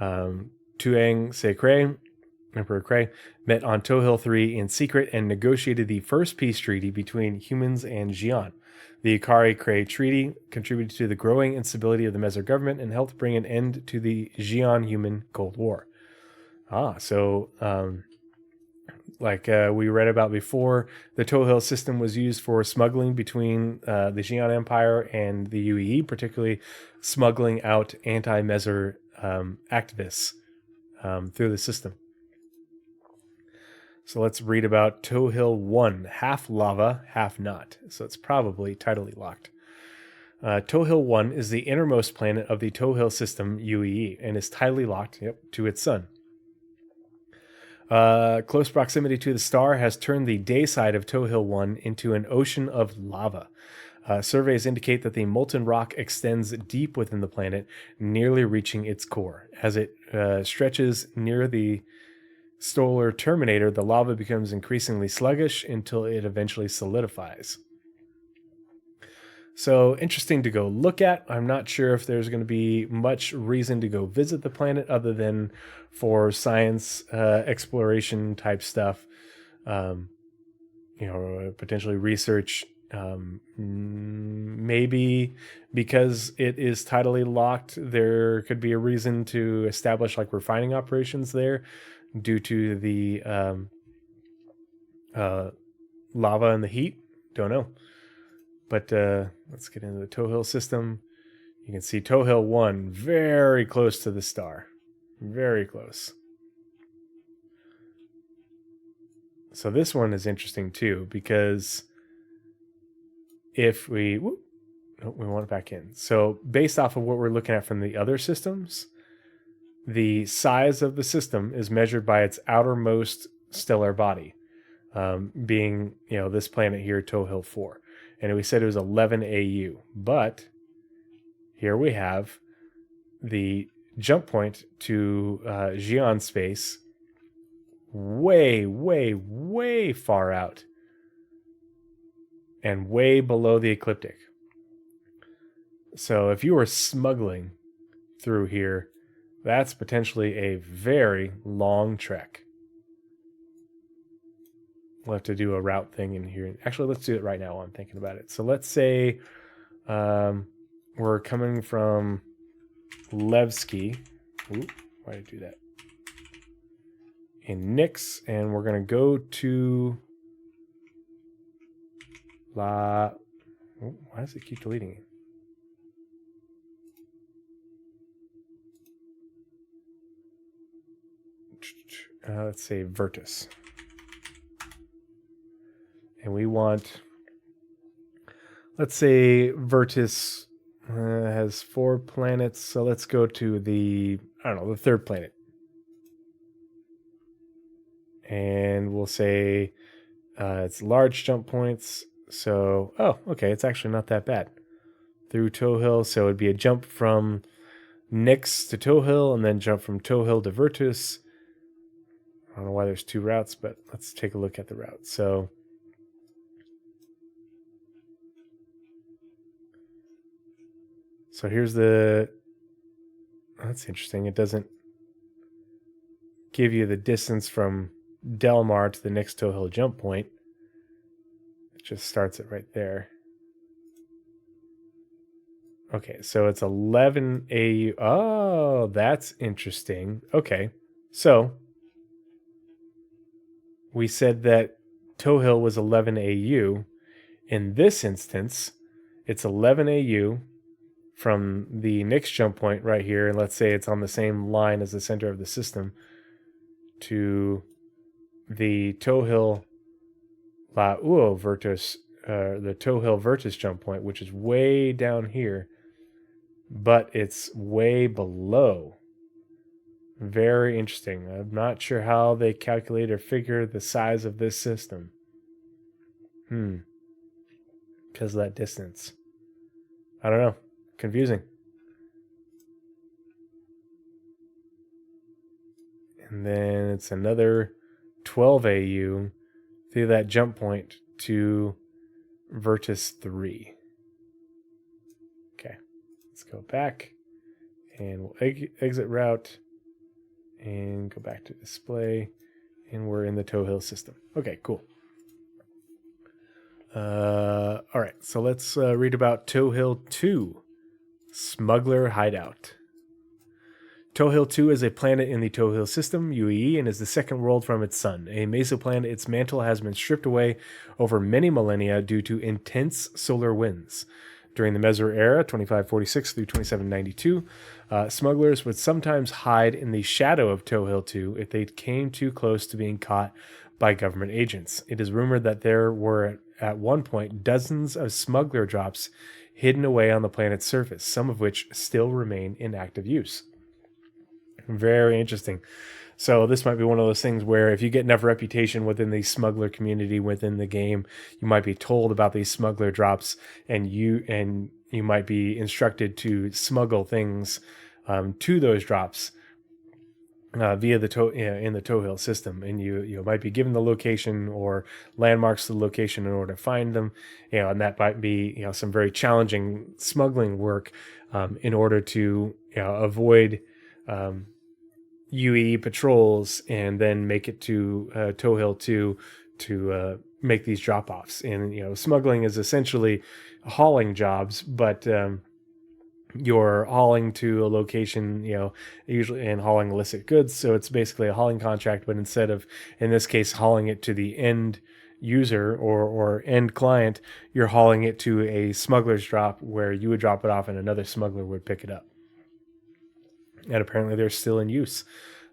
Tuang Sekre, Emperor Kray, met on Tow Hill 3 in secret and negotiated the first peace treaty between humans and Xi'an. The Akari-Kray Treaty contributed to the growing instability of the Mezar government and helped bring an end to the Xi'an-human Cold War. So we read about before, the Tow Hill system was used for smuggling between the Xi'an Empire and the UAE, particularly smuggling out anti-Mezar activists through the system. So let's read about Tow Hill 1, half lava, half not. So it's probably tidally locked. Tow Hill 1 is the innermost planet of the Tow Hill system, UEE, and is tidally locked to its sun. Close proximity to the star has turned the day side of Tow Hill 1 into an ocean of lava. Surveys indicate that the molten rock extends deep within the planet, nearly reaching its core. As it stretches near the solar terminator, the lava becomes increasingly sluggish until it eventually solidifies. So interesting to go look at. I'm not sure if there's going to be much reason to go visit the planet other than for science exploration type stuff. Potentially research. Maybe because it is tidally locked, there could be a reason to establish like refining operations there due to the lava and the heat. Don't know. But let's get into the Tow Hill system. You can see Tow Hill 1 very close to the star. Very close. So this one is interesting too, because if we want it back in. So based off of what we're looking at from the other systems, the size of the system is measured by its outermost stellar body, being, this planet here, Tow Hill 4. And we said it was 11 AU. But here we have the jump point to Xi'an space way, way, way far out and way below the ecliptic. So if you were smuggling through here, that's potentially a very long trek. We'll have to do a route thing in here. Actually, let's do it right now while I'm thinking about it. So let's say we're coming from Levski. Ooh, why did I do that? In Nix, and we're going to go to why does it keep deleting it? Let's say Virtus. And we want, let's say Virtus has 4 planets. So let's go to the third planet. And we'll say it's large jump points. So, okay, it's actually not that bad. Through Tow Hill, so it'd be a jump from Nix to Tow Hill, and then jump from Tow Hill to Virtus. I don't know why there's 2 routes, but let's take a look at the route. So here's that's interesting. It doesn't give you the distance from Delmar to the next Tow Hill jump point. It just starts it right there. Okay, so it's 11 AU. Oh, that's interesting. Okay, so we said that Tow Hill was 11 AU. In this instance, it's 11 AU from the next jump point right here. And let's say it's on the same line as the center of the system to the Tow Hill La Uo Virtus, the Tow Hill Virtus jump point, which is way down here, but it's way below Very interesting. I'm not sure how they calculate or figure the size of this system. Because of that distance. I don't know. Confusing. And then it's another 12 AU through that jump point to Virtus 3. Okay. Let's go back. And we'll exit route. And go back to display. And we're in the Toe Hill system. Okay, cool. All right, so let's read about Toe Hill 2, Smuggler Hideout. Toe Hill 2 is a planet in the Toe Hill system, UEE, and is the second world from its sun. A mesoplanet, its mantle has been stripped away over many millennia due to intense solar winds. During the Meso era, 2546 through 2792, smugglers would sometimes hide in the shadow of Toe Hill 2 if they came too close to being caught by government agents. It is rumored that there were at one point dozens of smuggler drops hidden away on the planet's surface, some of which still remain in active use. Very interesting. So this might be one of those things where if you get enough reputation within the smuggler community within the game, you might be told about these smuggler drops, and you might be instructed to smuggle things to those drops via the in the Toe Hill system, and you might be given the location or landmarks to the location in order to find them, and that might be some very challenging smuggling work in order to avoid UE patrols and then make it to Toe Hill 2 to make these drop-offs. And smuggling is essentially hauling jobs, but you're hauling to a location, usually, and hauling illicit goods. So it's basically a hauling contract, but instead of, in this case, hauling it to the end user or end client, you're hauling it to a smuggler's drop where you would drop it off and another smuggler would pick it up. And apparently they're still in use.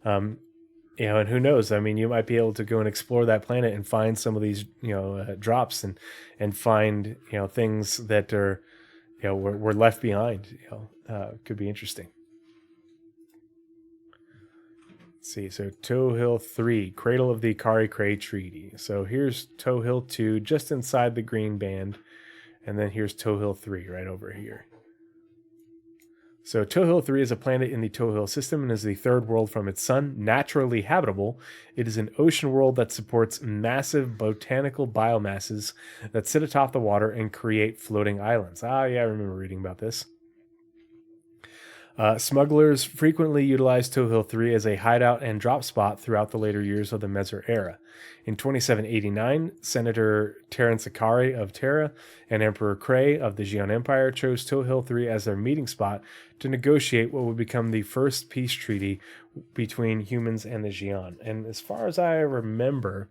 And who knows? I mean, you might be able to go and explore that planet and find some of these, drops and find, things that are, were left behind. Could be interesting. Let's see. So Toe Hill 3, Cradle of the Kari Kray Treaty. So here's Toe Hill 2, just inside the green band. And then here's Toe Hill 3 right over here. So Toe Hill 3 is a planet in the Toe Hill system and is the third world from its sun, naturally habitable. It is an ocean world that supports massive botanical biomasses that sit atop the water and create floating islands. Ah, yeah, I remember reading about this. Smugglers frequently utilized Toe Hill 3 as a hideout and drop spot throughout the later years of the Meso era. In 2789, Senator Terence Akari of Terra and Emperor Kray of the Xi'an Empire chose Toe Hill 3 as their meeting spot to negotiate what would become the first peace treaty between humans and the Xi'an. And as far as I remember,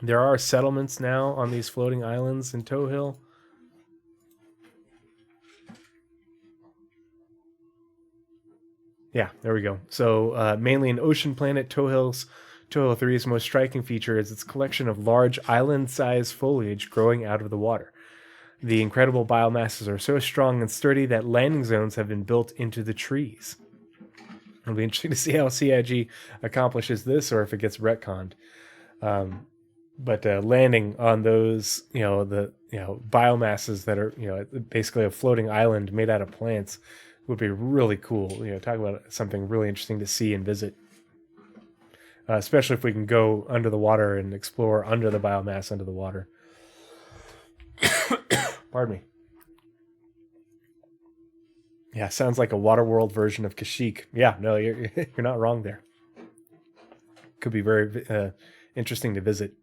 there are settlements now on these floating islands in Toe Hill. Yeah, there we go. So mainly an ocean planet, Toe Hill 3's most striking feature is its collection of large island-sized foliage growing out of the water. The incredible biomasses are so strong and sturdy that landing zones have been built into the trees. It'll be interesting to see how CIG accomplishes this, or if it gets retconned. But landing on those, biomasses that are, basically a floating island made out of plants would be really cool. Talk about something really interesting to see and visit. Especially if we can go under the water and explore under the biomass under the water. Pardon me. Yeah, sounds like a Waterworld version of Kashyyyk. Yeah, no, you're not wrong there. Could be very interesting to visit.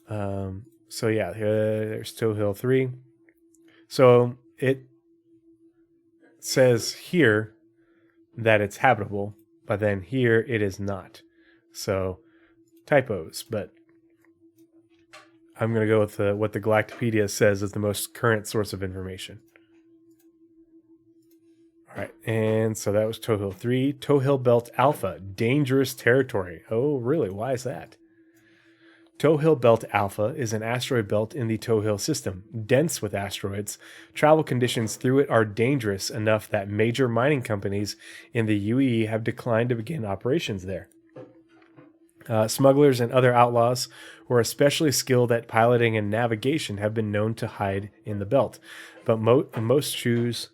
So yeah, there's Toe Hill 3. So it says here that it's habitable, but then here it is not. So typos, but I'm going to go with what the Galactapedia says is the most current source of information. All right, and so that was Toe Hill 3. Toe Hill Belt Alpha, dangerous territory. Oh, really? Why is that? Towhill Belt Alpha is an asteroid belt in the Towhill system, dense with asteroids. Travel conditions through it are dangerous enough that major mining companies in the UAE have declined to begin operations there. Smugglers and other outlaws who are especially skilled at piloting and navigation have been known to hide in the belt, but most choose.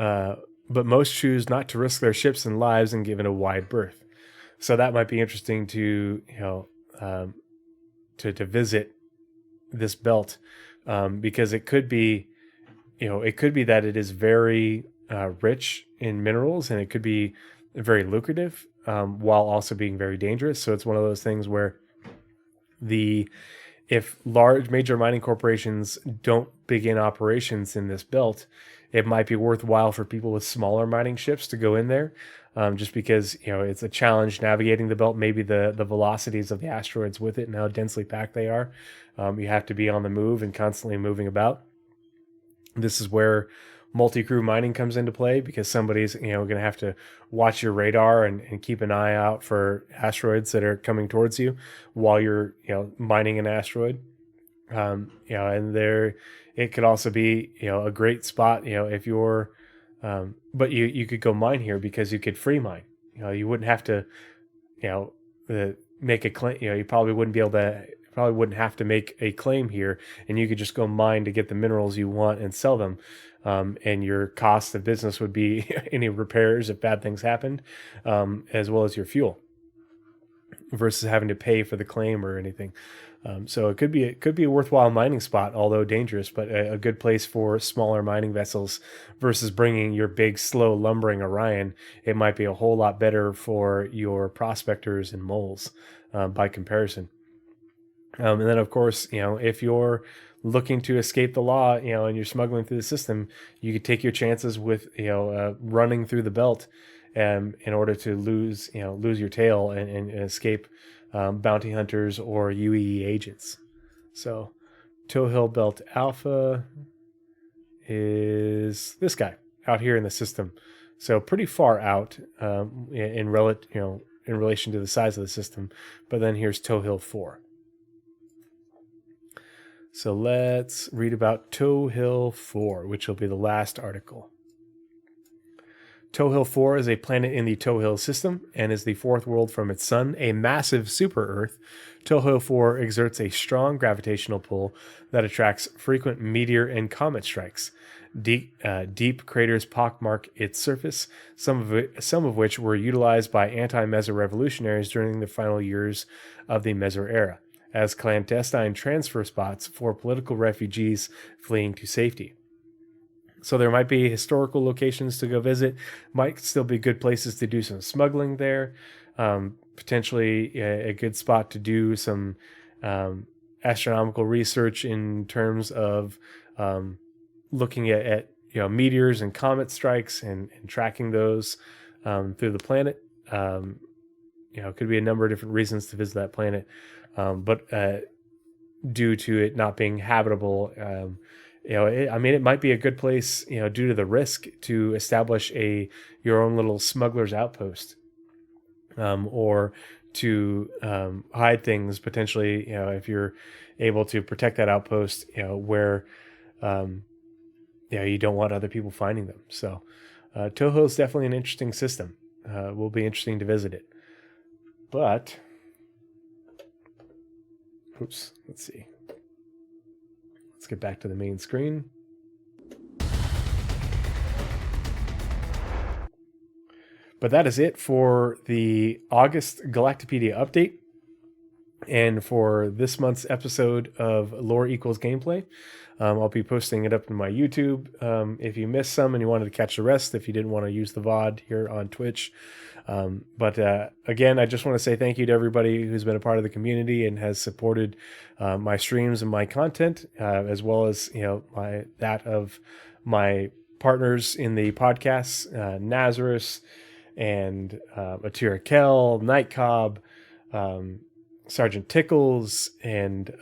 Uh, but most choose not to risk their ships and lives and given a wide berth. So that might be interesting to to visit this belt, because it could be it could be that it is very rich in minerals, and it could be very lucrative, while also being very dangerous. So it's one of those things where the if large major mining corporations don't begin operations in this belt, it might be worthwhile for people with smaller mining ships to go in there, just because it's a challenge navigating the belt. Maybe the velocities of the asteroids with it and how densely packed they are. You have to be on the move and constantly moving about. This is where multi-crew mining comes into play, because somebody's going to have to watch your radar and keep an eye out for asteroids that are coming towards you while you're mining an asteroid. And there it could also be a great spot if you're but you could go mine here because you could free mine. You wouldn't have to make a claim. You probably wouldn't be able to probably wouldn't have to make a claim here, and you could just go mine to get the minerals you want and sell them. And your cost of business would be any repairs if bad things happened, as well as your fuel, versus having to pay for the claim or anything. So it could be a worthwhile mining spot, although dangerous, but a good place for smaller mining vessels versus bringing your big, slow, lumbering Orion. It might be a whole lot better for your prospectors and moles, by comparison. And then, of course, if you're looking to escape the law, and you're smuggling through the system, you could take your chances with, running through the belt, in order to lose your tail and escape bounty hunters or UEE agents. So, Towhill Belt Alpha is this guy out here in the system. So pretty far out, in relation to the size of the system. But then here's Towhill 4. So let's read about Towhill 4, which will be the last article. Towhill 4 is a planet in the Towhill system and is the fourth world from its sun, a massive super-Earth. Towhill 4 exerts a strong gravitational pull that attracts frequent meteor and comet strikes. Deep craters pockmark its surface, some of which were utilized by anti-Meso revolutionaries during the final years of the Meso era, as clandestine transfer spots for political refugees fleeing to safety. So there might be historical locations to go visit, might still be good places to do some smuggling there, potentially a good spot to do some astronomical research in terms of looking at meteors and comet strikes and tracking those through the planet. It could be a number of different reasons to visit that planet, but due to it not being habitable, it might be a good place, due to the risk, to establish your own little smuggler's outpost, or to hide things potentially. If you're able to protect that outpost, where you don't want other people finding them. So Toho is definitely an interesting system. Will be interesting to visit it. But let's see. Let's get back to the main screen. But that is it for the August Galactapedia update and for this month's episode of Lore Equals Gameplay. I'll be posting it up in my YouTube. If you missed some and you wanted to catch the rest, if you didn't want to use the VOD here on Twitch. But again, I just want to say thank you to everybody who's been a part of the community and has supported my streams and my content, as well as that of my partners in the podcasts, Nazarus and Atira Kell, Night Cobb, Sergeant Tickles, and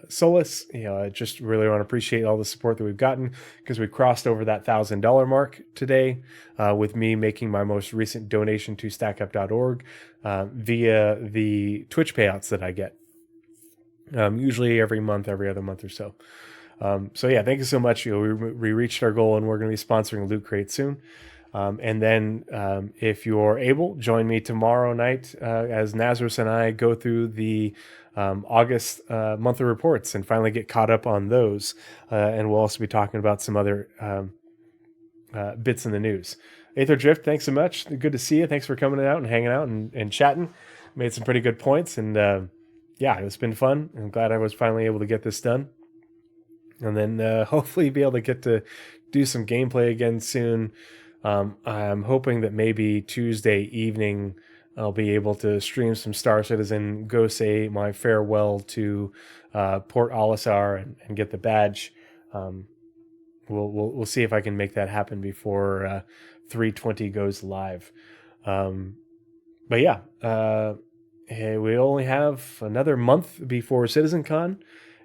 solace. I just really want to appreciate all the support that we've gotten, because we crossed over that $1,000 mark today, with me making my most recent donation to stackup.org via the Twitch payouts that I get, usually every month, every other month or so. So yeah, thank you so much. We reached our goal, and we're going to be sponsoring Loot Crate soon. And then if you're able, join me tomorrow night as Nazareth and I go through the August monthly reports and finally get caught up on those. And we'll also be talking about some other bits in the news. Aether Drift, thanks so much. Good to see you. Thanks for coming out and hanging out and chatting. Made some pretty good points. And yeah, it's been fun. I'm glad I was finally able to get this done. And then hopefully be able to get to do some gameplay again soon. I'm hoping that maybe Tuesday evening I'll be able to stream some Star Citizen, go say my farewell to Port Olisar and get the badge. We'll see if I can make that happen before 320 goes live. But yeah, we only have another month before CitizenCon.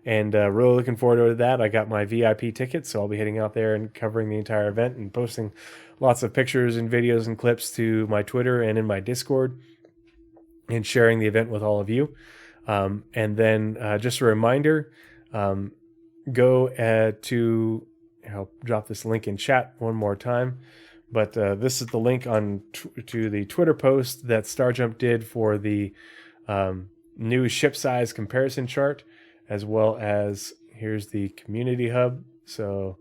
And really looking forward to that. I got my VIP ticket, so I'll be heading out there and covering the entire event and posting lots of pictures and videos and clips to my Twitter and in my Discord, and sharing the event with all of you. And then just a reminder, go to, I'll drop this link in chat one more time. But this is the link to the Twitter post that StarJump did for the new ship size comparison chart, as well as here's the community hub. So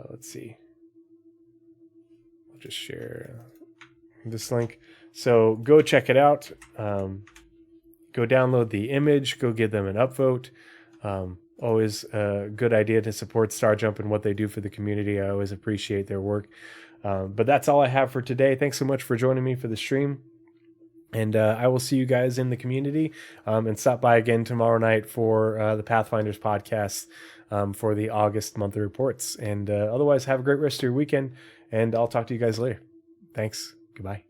let's see. I'll just share this link. So go check it out. Go download the image. Go give them an upvote. Always a good idea to support StarJump and what they do for the community. I always appreciate their work. But that's all I have for today. Thanks so much for joining me for the stream. And I will see you guys in the community, and stop by again tomorrow night for the Pathfinders podcast for the August monthly reports. And otherwise, have a great rest of your weekend, and I'll talk to you guys later. Thanks. Goodbye.